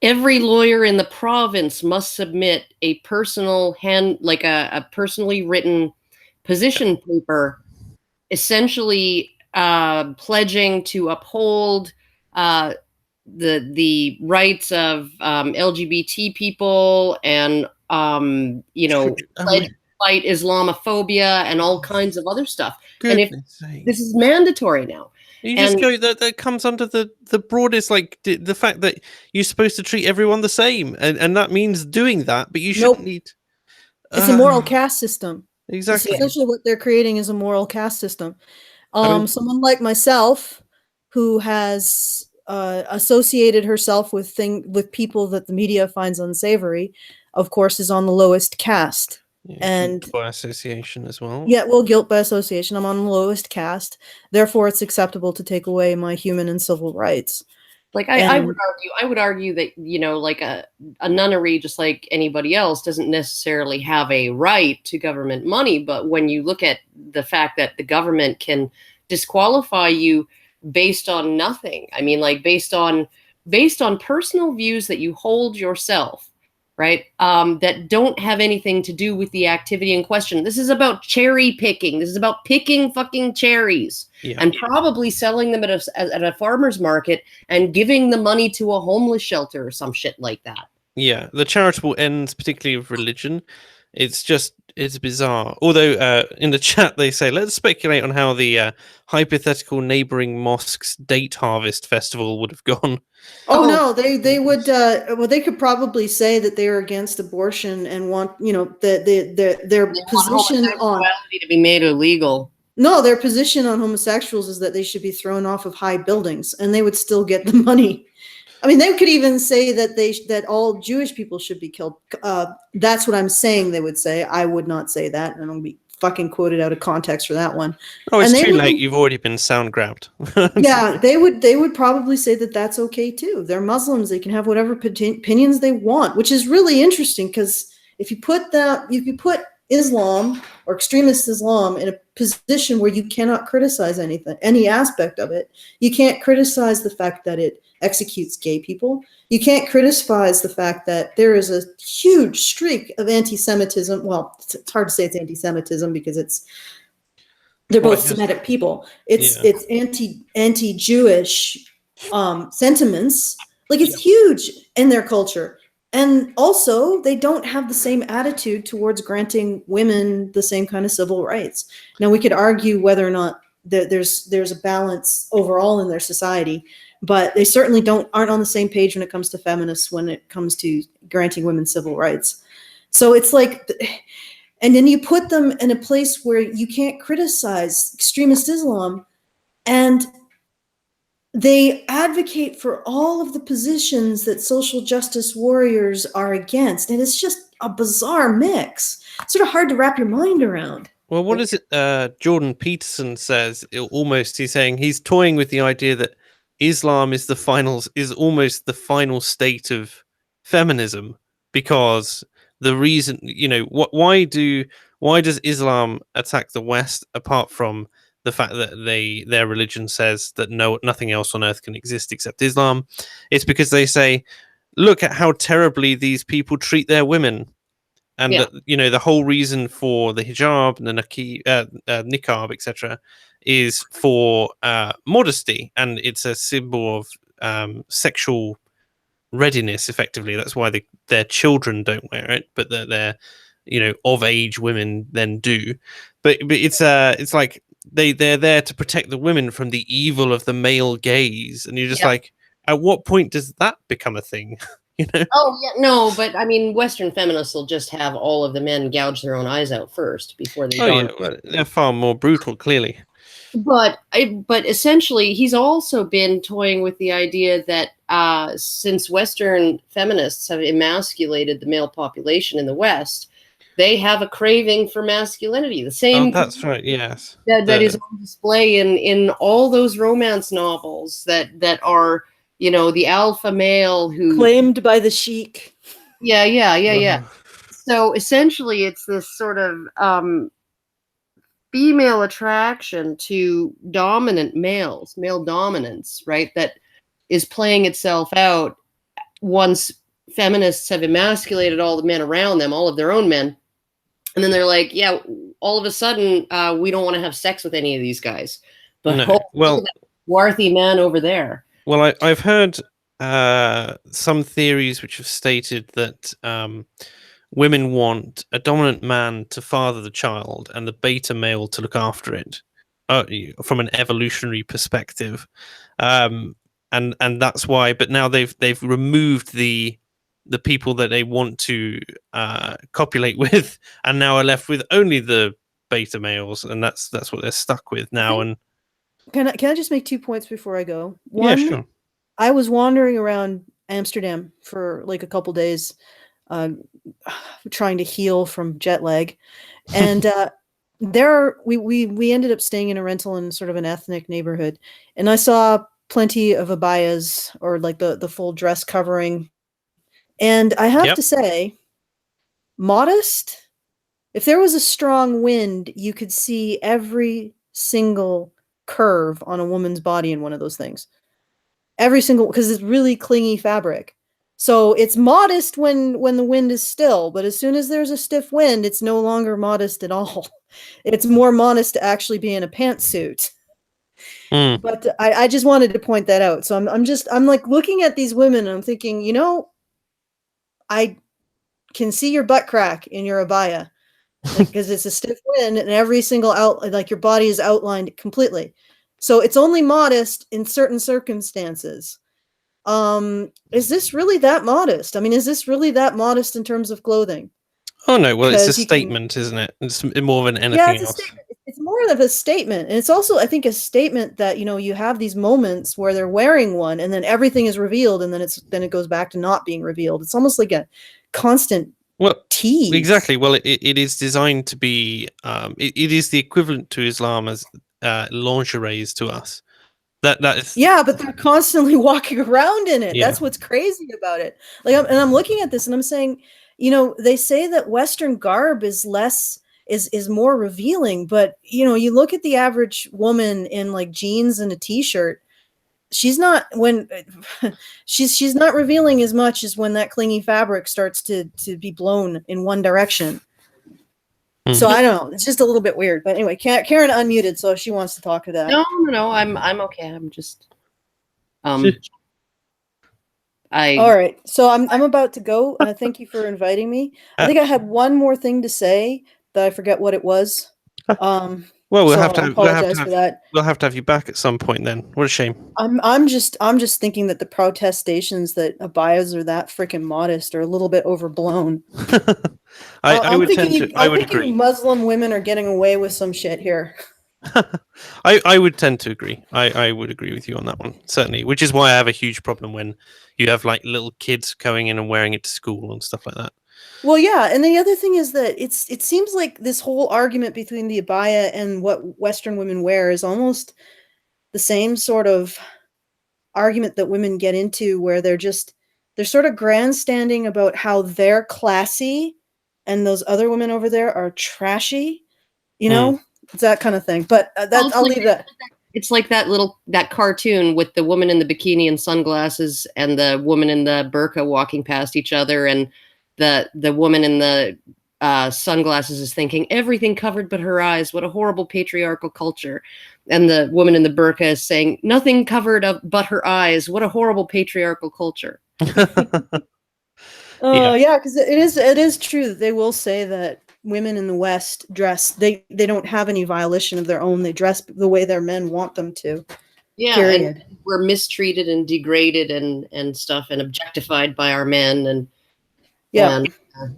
Speaker 2: every lawyer in the province must submit a personal a personally written position paper, essentially pledging to uphold the rights of LGBT people, and fight Islamophobia and all kinds of other stuff.
Speaker 1: Goodness
Speaker 2: And if this is mandatory now.
Speaker 1: You just go that comes under the broadest, like the fact that you're supposed to treat everyone the same, and that means doing that, but you shouldn't need.
Speaker 3: It's a moral caste system.
Speaker 1: Exactly.
Speaker 3: Essentially, what they're creating is a moral caste system. Someone like myself, who has associated herself with people that the media finds unsavory, of course, is on the lowest caste. And
Speaker 1: by association as well.
Speaker 3: Yeah, well, guilt by association. I'm on the lowest caste. Therefore, it's acceptable to take away my human and civil rights.
Speaker 2: Like I would argue that, like a nunnery, just like anybody else, doesn't necessarily have a right to government money. But when you look at the fact that the government can disqualify you based on nothing, I mean, like based on personal views that you hold yourself, right? That don't have anything to do with the activity in question. This is about cherry picking. This is about picking fucking cherries and probably selling them at a farmer's market and giving the money to a homeless shelter or some shit like that.
Speaker 1: Yeah, the charitable ends, particularly of religion, it's bizarre. Although in the chat they say, let's speculate on how the hypothetical neighboring mosque's date harvest festival would have gone.
Speaker 3: Oh no, they would. Well, they could probably say that they are against abortion and want their position on
Speaker 2: to be made illegal.
Speaker 3: No, their position on homosexuals is that they should be thrown off of high buildings, and they would still get the money. I mean, they could even say that that all Jewish people should be killed. That's what I'm saying. They would say. I would not say that, and I'll be fucking quoted out of context for that one.
Speaker 1: Oh, it's too late. You've already been sound grabbed.
Speaker 3: Yeah, they would probably say that that's okay too. They're Muslims. They can have whatever opinions they want, which is really interesting, because if you put Islam or extremist Islam in a position where you cannot criticize any aspect of it, you can't criticize the fact that it executes gay people. You can't criticize the fact that there is a huge streak of anti-Semitism. Well, it's hard to say it's anti-Semitism because they're both Semitic people. It's anti-Jewish sentiments. Like, it's huge in their culture. And also, they don't have the same attitude towards granting women the same kind of civil rights. Now, we could argue whether or not there's a balance overall in their society, but they certainly aren't on the same page when it comes to feminists, when it comes to granting women civil rights. So it's like, and then you put them in a place where you can't criticize extremist Islam, and they advocate for all of the positions that social justice warriors are against. And it's just a bizarre mix. It's sort of hard to wrap your mind around.
Speaker 1: Well, what is it Jordan Peterson says? He's saying he's toying with the idea that Islam is almost the final state of feminism, because the reason, why does Islam attack the West, apart from the fact that their religion says that nothing else on earth can exist except Islam? It's because they say, look at how terribly these people treat their women. and
Speaker 2: Yeah.
Speaker 1: that, you know, the whole reason for the hijab and the niqab, etc., is for modesty, and it's a symbol of sexual readiness. Effectively, that's why their children don't wear it, but their you know, of age women then do. But it's like they're there to protect the women from the evil of the male gaze, and you're just like, at what point does that become a thing? You know?
Speaker 2: Oh yeah, no, but I mean, Western feminists will just have all of the men gouge their own eyes out first before they.
Speaker 1: Oh yeah, well, they're far more brutal, clearly.
Speaker 2: But essentially, he's also been toying with the idea that since Western feminists have emasculated the male population in the West, they have a craving for masculinity. The same.
Speaker 1: Oh, that's right. Yes.
Speaker 2: That is on display in all those romance novels that are, you know, the alpha male who
Speaker 3: claimed by the sheik.
Speaker 2: Yeah. So essentially, it's this sort of female attraction to dominant males, male dominance, right? That is playing itself out once feminists have emasculated all the men around them, all of their own men. And then they're like, yeah, all of a sudden, we don't want to have sex with any of these guys. But
Speaker 1: no. Well,
Speaker 2: look at that swarthy man over there.
Speaker 1: Well, I've heard some theories which have stated that women want a dominant man to father the child and the beta male to look after it, from an evolutionary perspective, and that's why. But now they've removed the people that they want to copulate with, and now are left with only the beta males, and that's what they're stuck with now. And
Speaker 3: can I just make 2 points before I go? One,
Speaker 1: yeah, sure.
Speaker 3: I was wandering around Amsterdam for like a couple days, trying to heal from jet lag, and we ended up staying in a rental in sort of an ethnic neighborhood, and I saw plenty of abayas, or like the full dress covering, and I have to say, modest. If there was a strong wind, you could see every single curve on a woman's body in one of those things. Every single, because it's really clingy fabric. So it's modest when the wind is still, but as soon as there's a stiff wind, it's no longer modest at all. It's more modest to actually be in a pantsuit. But I just wanted to point that out. So I'm like looking at these women and I'm thinking, you know, I can see your butt crack in your abaya, because it's a stiff wind and every single like your body is outlined completely. So it's only modest in certain circumstances. Is this really that modest? I mean, is this really that modest in terms of clothing?
Speaker 1: Oh no, well, it's a statement, isn't it? It's more than anything else.
Speaker 3: Statement. It's more of a statement, and it's also, I think, a statement that, you know, you have these moments where they're wearing one, and then everything is revealed, and then it goes back to not being revealed. It's almost like a constant tease.
Speaker 1: Exactly. Well, it is designed to be. It is the equivalent to Islam as lingerie is to us. That is.
Speaker 3: Yeah, but they're constantly walking around in it.
Speaker 1: Yeah.
Speaker 3: That's what's crazy about it. Like, I'm looking at this and I'm saying, you know, they say that Western garb is more revealing, but you know, you look at the average woman in like jeans and a t-shirt, she's not she's not revealing as much as when that clingy fabric starts to be blown in one direction. So I don't know. It's just a little bit weird. But anyway, Karen unmuted, so if she wants to talk to that.
Speaker 2: No. I'm okay. I'm just
Speaker 3: All right. So I'm about to go. Thank you for inviting me. I think I had one more thing to say that I forget what it was.
Speaker 1: Well, we'll have to
Speaker 3: apologize for that.
Speaker 1: We'll have to have you back at some point then. What a shame.
Speaker 3: I'm just thinking that the protestations that abayas are that freaking modest are a little bit overblown.
Speaker 1: I would agree.
Speaker 3: Muslim women are getting away with some shit here.
Speaker 1: I would tend to agree. I would agree with you on that one, certainly. Which is why I have a huge problem when you have like little kids going in and wearing it to school and stuff like that.
Speaker 3: Well, yeah, and the other thing is that it seems like this whole argument between the abaya and what Western women wear is almost the same sort of argument that women get into, where they're sort of grandstanding about how they're classy and those other women over there are trashy, you know? It's that kind of thing. But I'll leave that.
Speaker 2: It's like that cartoon with the woman in the bikini and sunglasses and the woman in the burqa walking past each other, and the woman in the sunglasses is thinking, everything covered but her eyes. What a horrible patriarchal culture. And the woman in the burqa is saying, nothing covered up but her eyes. What a horrible patriarchal culture.
Speaker 3: Yeah, because it is true that they will say that women in the West dress, they don't have any volition of their own. They dress the way their men want them to.
Speaker 2: Yeah,
Speaker 3: period.
Speaker 2: and we're mistreated and degraded and stuff and objectified by our men and
Speaker 3: Yeah.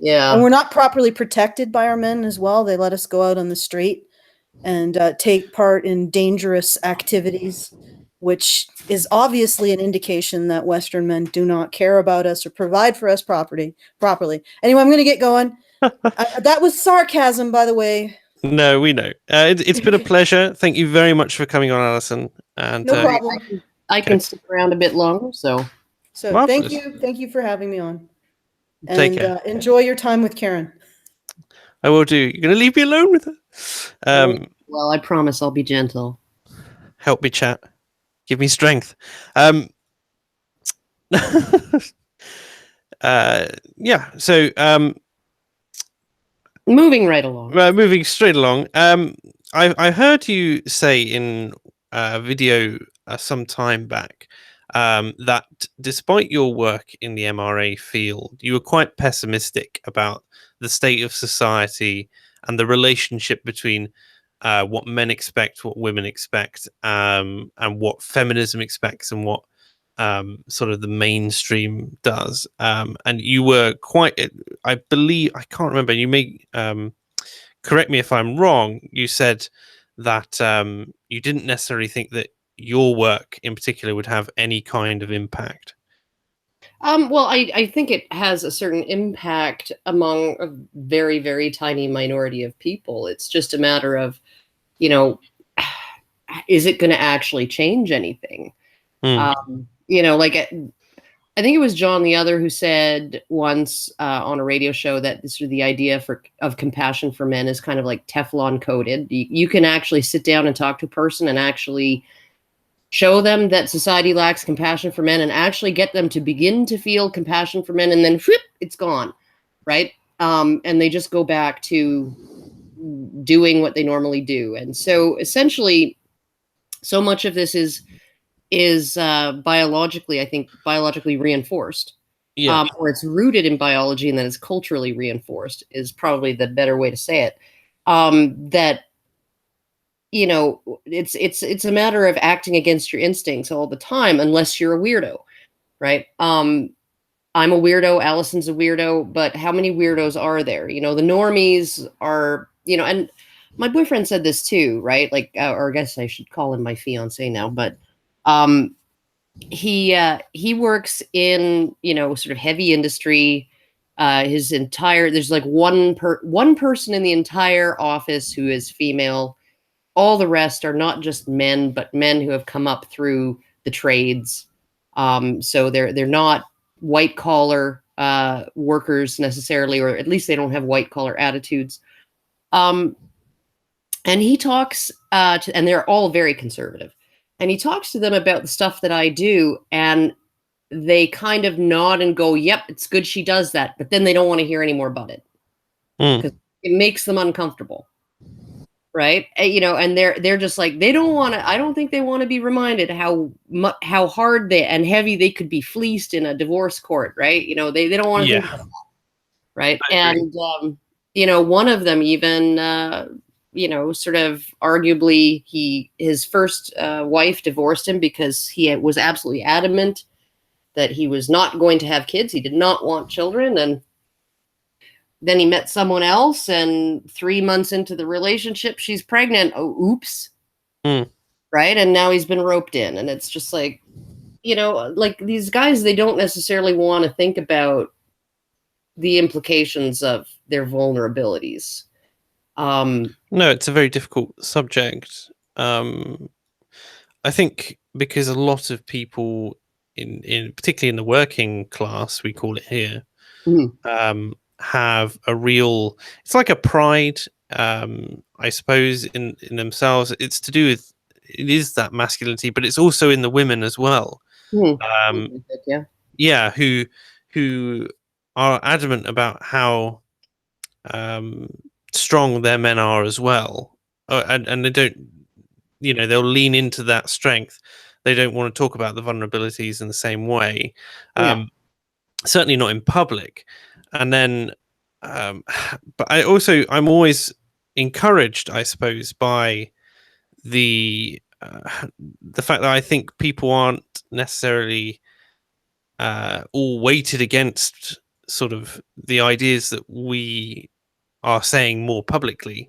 Speaker 2: Yeah.
Speaker 3: And we're not properly protected by our men as well. They let us go out on the street and take part in dangerous activities, which is obviously an indication that Western men do not care about us or provide for us properly. Anyway, I'm going to get going. That was sarcasm, by the way.
Speaker 1: No, we know. It's been a pleasure. Thank you very much for coming on, Alison. And
Speaker 3: No problem.
Speaker 2: I can stick around a bit longer, so
Speaker 3: thank you for having me on. And
Speaker 1: take care.
Speaker 3: Enjoy your time with Karen.
Speaker 1: I will do. You're going to leave me alone with her?
Speaker 2: Well, I promise I'll be gentle.
Speaker 1: Help me, chat. Give me strength. Yeah. So
Speaker 2: moving right along.
Speaker 1: Moving straight along. I heard you say in a video some time back that despite your work in the MRA field, you were quite pessimistic about the state of society and the relationship between what men expect, what women expect, and what feminism expects, and what sort of the mainstream does. And you were quite, I believe, I can't remember, you may correct me if I'm wrong, you said that you didn't necessarily think that your work in particular would have any kind of impact.
Speaker 2: Well, I think it has a certain impact among a very, very tiny minority of people. It's just a matter of, is it going to actually change anything? Like I think it was John the Other who said once on a radio show that the idea of compassion for men is kind of like Teflon coated. You can actually sit down and talk to a person and actually show them that society lacks compassion for men and actually get them to begin to feel compassion for men, and then whoop, it's gone, right? And they just go back to doing what they normally do. And so essentially, so much of this is biologically, I think, biologically reinforced.
Speaker 1: Yeah.
Speaker 2: Or it's rooted in biology and then it's culturally reinforced is probably the better way to say it. That it's a matter of acting against your instincts all the time, unless you're a weirdo, right? I'm a weirdo. Alison's a weirdo, but how many weirdos are there? The normies are, and my boyfriend said this too, right? Like, or I guess I should call him my fiance now, but he works in, sort of heavy industry. There's like one person in the entire office who is female. All the rest are not just men, but men who have come up through the trades. So they're not white collar workers necessarily, or at least they don't have white collar attitudes. And he talks and they're all very conservative. And he talks to them about the stuff that I do, and they kind of nod and go, "Yep, it's good she does that," but then they don't want to hear any more about it because it makes them uncomfortable. Right. And they're just like, they don't want to, I don't think they want to be reminded how hard and heavy they could be fleeced in a divorce court. Right. They don't want to think about that. Right. And, one of them even, sort of arguably his first wife divorced him because he was absolutely adamant that he was not going to have kids. He did not want children. And then he met someone else, and 3 months into the relationship, she's pregnant. Oh, oops. Right. And now he's been roped in. And it's just like, like these guys, they don't necessarily want to think about the implications of their vulnerabilities.
Speaker 1: No, it's a very difficult subject. I think because a lot of people in particularly in the working class, we call it here, have a real, it's like a pride, I suppose, in themselves. It's to do with, it is that masculinity, but it's also in the women as well. Who are adamant about how strong their men are as well, and they don't, they'll lean into that strength. They don't want to talk about the vulnerabilities in the same way, certainly not in public. And then, but I'm always encouraged, I suppose, by the fact that I think people aren't necessarily all weighted against sort of the ideas that we are saying more publicly,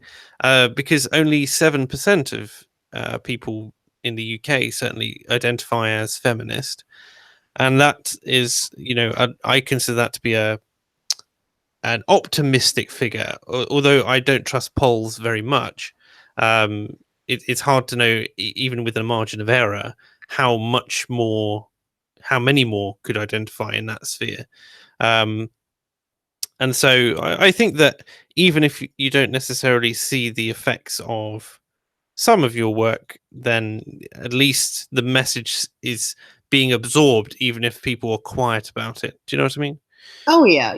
Speaker 1: because only 7% of people in the UK certainly identify as feminist, and that is, I consider that to be an optimistic figure, although I don't trust polls very much. It's hard to know, even with a margin of error, how many more could identify in that sphere. And so I think that even if you don't necessarily see the effects of some of your work, then at least the message is being absorbed, even if people are quiet about it. Do you know what I mean?
Speaker 2: Oh yeah,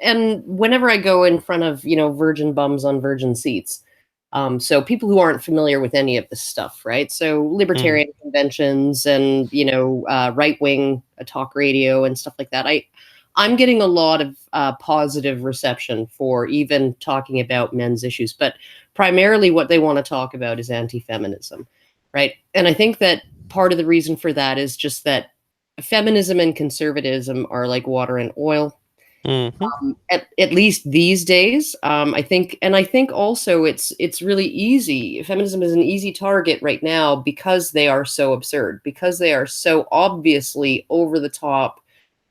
Speaker 2: and whenever I go in front of virgin bums on virgin seats, so people who aren't familiar with any of this stuff, right? So libertarian conventions and right wing talk radio and stuff like that. I'm getting a lot of positive reception for even talking about men's issues, but primarily what they want to talk about is anti-feminism, right? And I think that part of the reason for that is just that feminism and conservatism are like water and oil. At least these days, I think also it's really easy. Feminism is an easy target right now because they are so absurd, because they are so obviously over the top,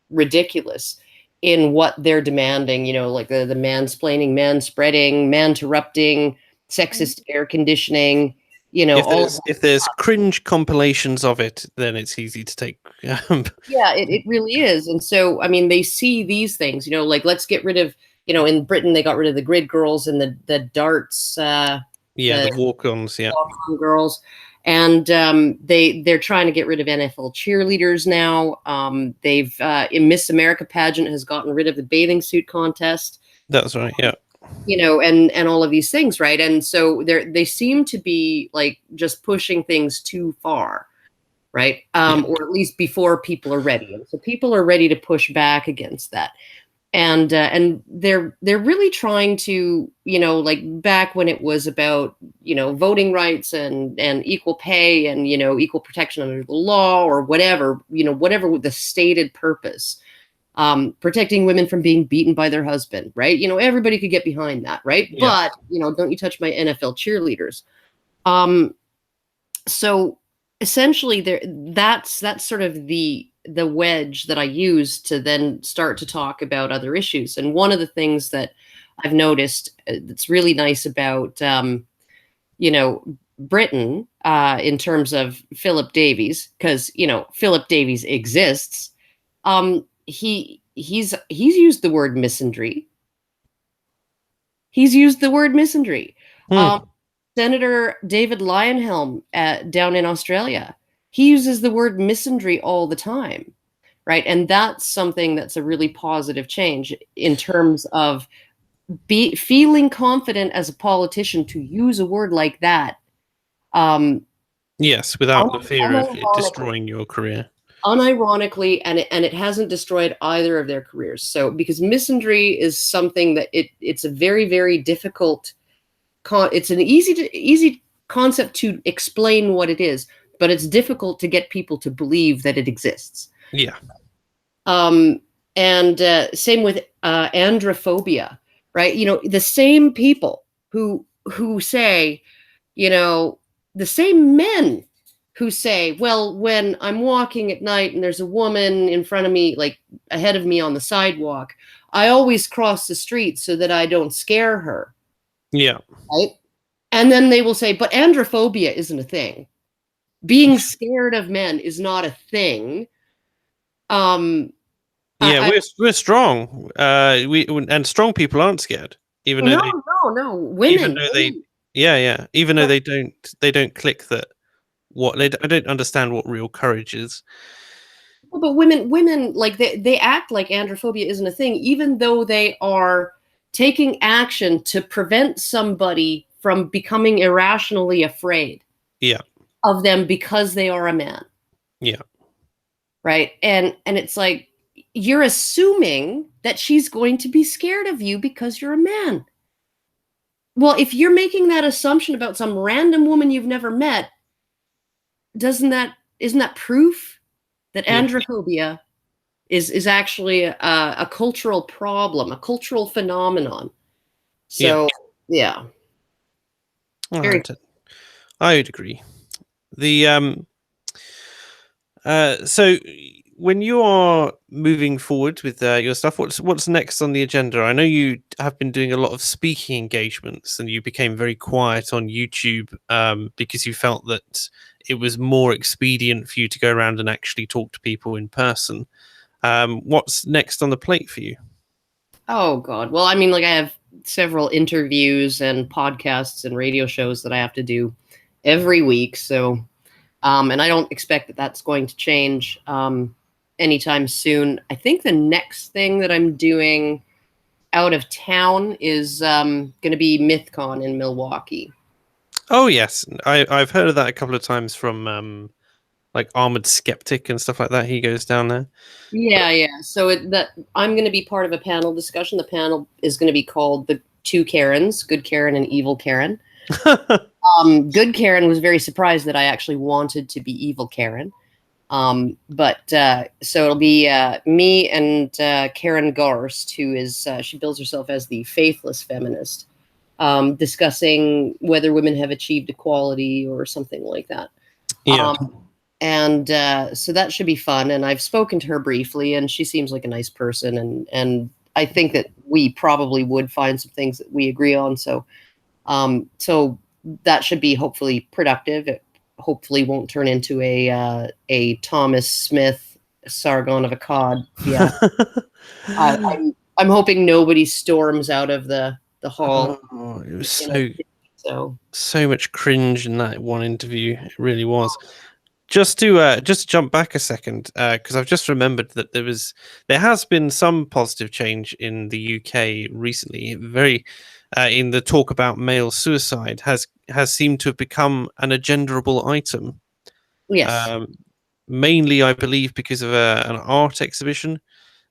Speaker 2: ridiculous in what they're demanding. Like the mansplaining, man-spreading, man-interrupting, sexist air conditioning.
Speaker 1: If there's cringe compilations of it, then it's easy to take.
Speaker 2: Yeah, it really is. And so, I mean, they see these things, like let's get rid of, in Britain, they got rid of the grid girls and the darts.
Speaker 1: The walk-ons,
Speaker 2: walk-on girls. And they're trying to get rid of NFL cheerleaders now. They've in Miss America pageant has gotten rid of the bathing suit contest.
Speaker 1: That's right, yeah.
Speaker 2: And all of these things, right? And so they seem to be like just pushing things too far, right? Or at least before people are ready. And so people are ready to push back against that. And they're really trying to, like back when it was about, voting rights and equal pay and, equal protection under the law or whatever, whatever the stated purpose. Protecting women from being beaten by their husband, right? Everybody could get behind that, right? Yeah. But, don't you touch my NFL cheerleaders. So essentially that's sort of the wedge that I use to then start to talk about other issues. And one of the things that I've noticed that's really nice about, Britain, in terms of Philip Davies, because, Philip Davies exists. He's used the word misandry. He's used the word misandry. Senator David Leyonhjelm down in Australia, he uses the word misandry all the time, right? And that's something that's a really positive change in terms of feeling confident as a politician to use a word like that.
Speaker 1: Yes, without the fear of it destroying your career.
Speaker 2: Unironically, and it hasn't destroyed either of their careers. So because misandry is something that it's a very, very difficult it's an easy concept to explain what it is, but it's difficult to get people to believe that it exists.
Speaker 1: Yeah.
Speaker 2: And same with androphobia, right? The same people who say, the same men who say, well, when I'm walking at night and there's a woman in front of me, like ahead of me on the sidewalk, I always cross the street so that I don't scare her.
Speaker 1: Yeah.
Speaker 2: Right. And then they will say, but androphobia isn't a thing. Being scared of men is not a thing.
Speaker 1: We're strong. And strong people aren't scared. Even though
Speaker 2: women.
Speaker 1: Even though they don't click that. I don't understand what real courage is.
Speaker 2: Well, but women like they act like androphobia isn't a thing, even though they are taking action to prevent somebody from becoming irrationally afraid of them because they are a man.
Speaker 1: Yeah.
Speaker 2: Right. And it's like, you're assuming that she's going to be scared of you because you're a man. Well, if you're making that assumption about some random woman you've never met, isn't that proof that androphobia is actually a cultural problem, a cultural phenomenon? So, yeah.
Speaker 1: I would agree. The so when you are moving forward with your stuff, what's next on the agenda? I know you have been doing a lot of speaking engagements, and you became very quiet on YouTube because you felt that it was more expedient for you to go around and actually talk to people in person. What's next on the plate for you?
Speaker 2: Oh God. Well, I mean, like, I have several interviews and podcasts and radio shows that I have to do every week. So, and I don't expect that that's going to change anytime soon. I think the next thing that I'm doing out of town is going to be MythCon in Milwaukee.
Speaker 1: Oh yes, I've heard of that a couple of times from like Armored Skeptic and stuff like that. He goes down there.
Speaker 2: Yeah. So I'm going to be part of a panel discussion. The panel is going to be called The Two Karens, Good Karen and Evil Karen. Good Karen was very surprised that I actually wanted to be Evil Karen. But so it'll be me and Karen Garst, who is she bills herself as the faithless feminist, discussing whether women have achieved equality or something like that.
Speaker 1: Yeah.
Speaker 2: And so that should be fun. And I've spoken to her briefly, and she seems like a nice person. And I think that we probably would find some things that we agree on. So, so that should be hopefully productive. It hopefully won't turn into a Thomas Smith Sargon of Akkad. Yeah. I'm hoping nobody storms out of the hall.
Speaker 1: Oh, it was
Speaker 2: so
Speaker 1: much cringe in that one interview. It really was. Just to jump back a second, because I've just remembered that there has been some positive change in the UK recently. Very in the talk about male suicide has seemed to have become an agenderable item.
Speaker 2: Yes.
Speaker 1: Mainly, I believe, because of an art exhibition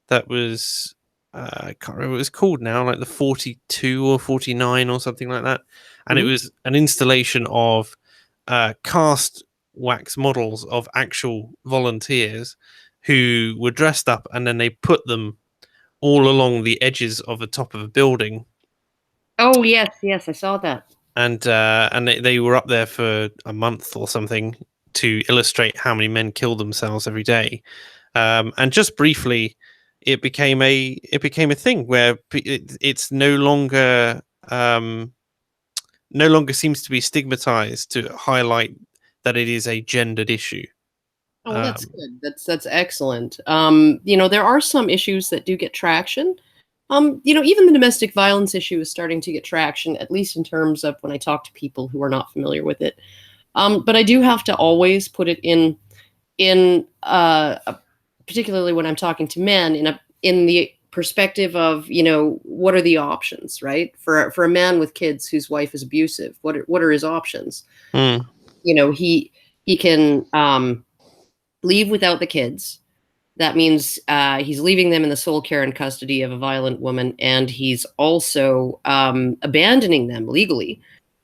Speaker 1: that was I can't remember what it was called now, like the 42 or 49 or something like that, and it was an installation of cast wax models of actual volunteers who were dressed up, and then they put them all along the edges of the top of a building.
Speaker 2: Oh yes, I saw that.
Speaker 1: And they were up there for a month or something to illustrate how many men kill themselves every day. And just briefly, it became a thing where it's no longer seems to be stigmatized to highlight that it is a gendered issue.
Speaker 2: Oh, that's good. That's excellent. There are some issues that do get traction. Even the domestic violence issue is starting to get traction, at least in terms of when I talk to people who are not familiar with it. But I do have to always put it in particularly when I'm talking to men, in the perspective of, what are the options, right? For a man with kids whose wife is abusive, what are his options? He can leave without the kids. That means he's leaving them in the sole care and custody of a violent woman, and he's also abandoning them legally,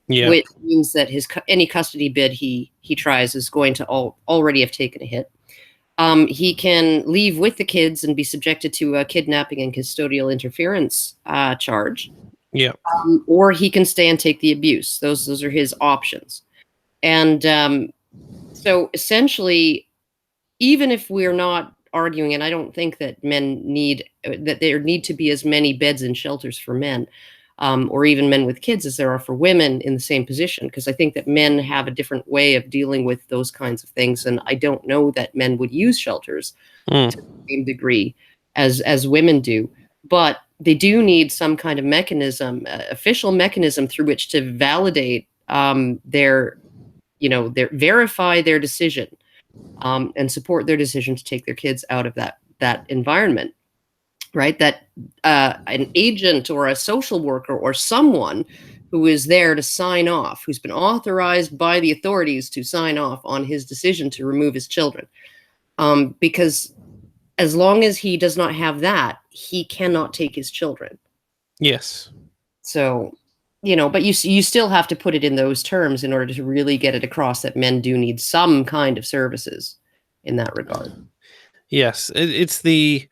Speaker 2: which means that any custody bid he tries is going to already have taken a hit. He can leave with the kids and be subjected to a kidnapping and custodial interference charge.
Speaker 1: Yeah.
Speaker 2: Or he can stay and take the abuse. Those are his options. And so essentially, even if we're not arguing, and I don't think that there need to be as many beds and shelters for men, or even men with kids, as there are for women in the same position, because I think that men have a different way of dealing with those kinds of things, and I don't know that men would use shelters to the same degree as women do. But they do need some kind of mechanism, official mechanism, through which to validate verify their decision, and support their decision to take their kids out of that environment. right? That an agent or a social worker or someone who is there to sign off, who's been authorized by the authorities to sign off on his decision to remove his children. Because as long as he does not have that, he cannot take his children.
Speaker 1: Yes.
Speaker 2: So, but you still have to put it in those terms in order to really get it across that men do need some kind of services in that regard.
Speaker 1: Yes, it's the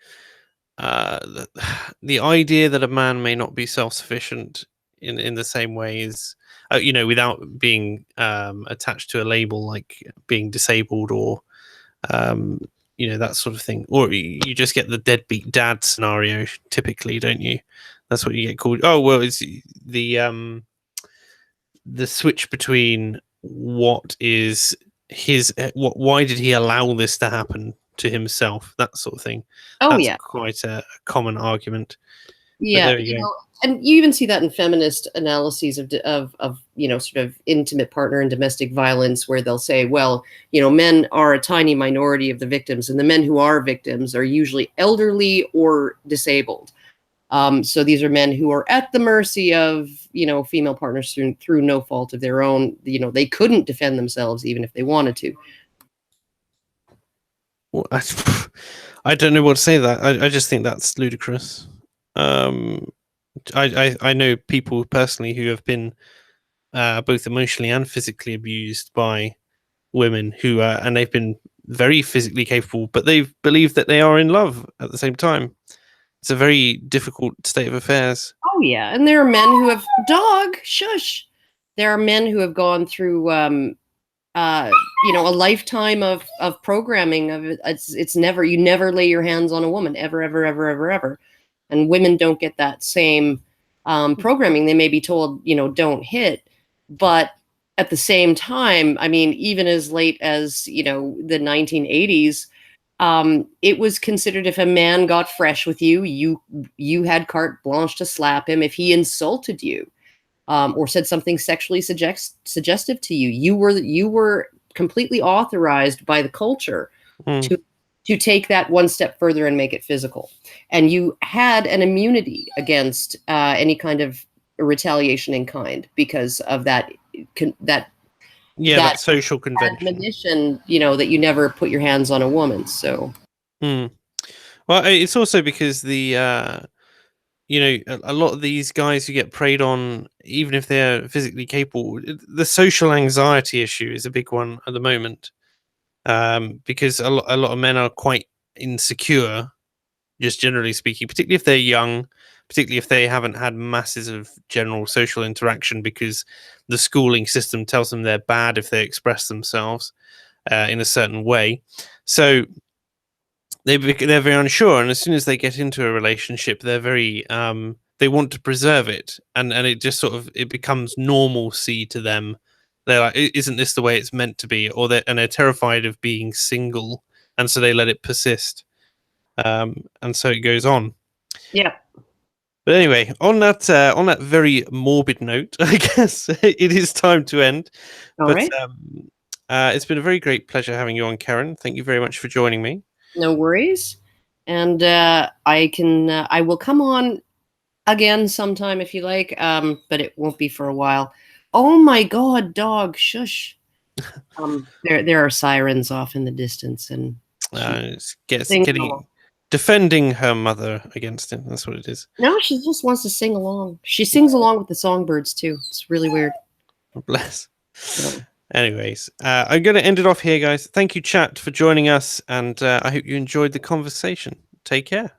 Speaker 1: the idea that a man may not be self-sufficient in the same way as without being attached to a label like being disabled or that sort of thing, or you just get the deadbeat dad scenario typically, don't you? That's what you get called. Oh well, it's the switch between what is his why did he allow this to happen to himself, that sort of thing.
Speaker 2: Oh,
Speaker 1: That's
Speaker 2: yeah.
Speaker 1: quite a common argument.
Speaker 2: Yeah,
Speaker 1: there you go.
Speaker 2: and you even see that in feminist analyses of sort of intimate partner and domestic violence, where they'll say, well, men are a tiny minority of the victims, and the men who are victims are usually elderly or disabled. So these are men who are at the mercy of female partners through no fault of their own. They couldn't defend themselves even if they wanted to.
Speaker 1: Well, I don't know what to say to that. I just think that's ludicrous. I know people personally who have been both emotionally and physically abused by women who and they've been very physically capable, but they've believed that they are in love at the same time. It's a very difficult state of affairs.
Speaker 2: Oh yeah, and there are men who have shush. There are men who have gone through a lifetime of programming of it's never, you never lay your hands on a woman ever, and women don't get that same programming. They may be told don't hit, but at the same time, I mean, even as late as the 1980s, it was considered if a man got fresh with you had carte blanche to slap him if he insulted you. Or said something sexually suggestive to you, you were completely authorized by the culture to take that one step further and make it physical. And you had an immunity against any kind of retaliation in kind because of that
Speaker 1: social convention.
Speaker 2: Admonition, that you never put your hands on a woman. So,
Speaker 1: well, it's also because the a lot of these guys who get preyed on, even if they're physically capable, the social anxiety issue is a big one at the moment, because a lot of men are quite insecure, just generally speaking, particularly if they're young, particularly if they haven't had masses of general social interaction, because the schooling system tells them they're bad if they express themselves in a certain way. So they're very unsure, and as soon as they get into a relationship, they're very they want to preserve it, and it just sort of it becomes normalcy to them. They're like, isn't this the way it's meant to be? Or they're terrified of being single, and so they let it persist, and so it goes on.
Speaker 2: Yeah.
Speaker 1: But anyway, on that very morbid note, I guess it is time to end.
Speaker 2: All right.
Speaker 1: It's been a very great pleasure having you on, Karen. Thank you very much for joining me.
Speaker 2: No worries. And I will come on again sometime if you like, but it won't be for a while. Oh my God, dog, shush. There are sirens off in the distance, and
Speaker 1: defending her mother against him. That's what it is.
Speaker 2: No, she just wants to sing along. She sings along with the songbirds too. It's really weird.
Speaker 1: Bless. Yeah. Anyways, I'm going to end it off here, guys. Thank you, chat, for joining us, and I hope you enjoyed the conversation. Take care.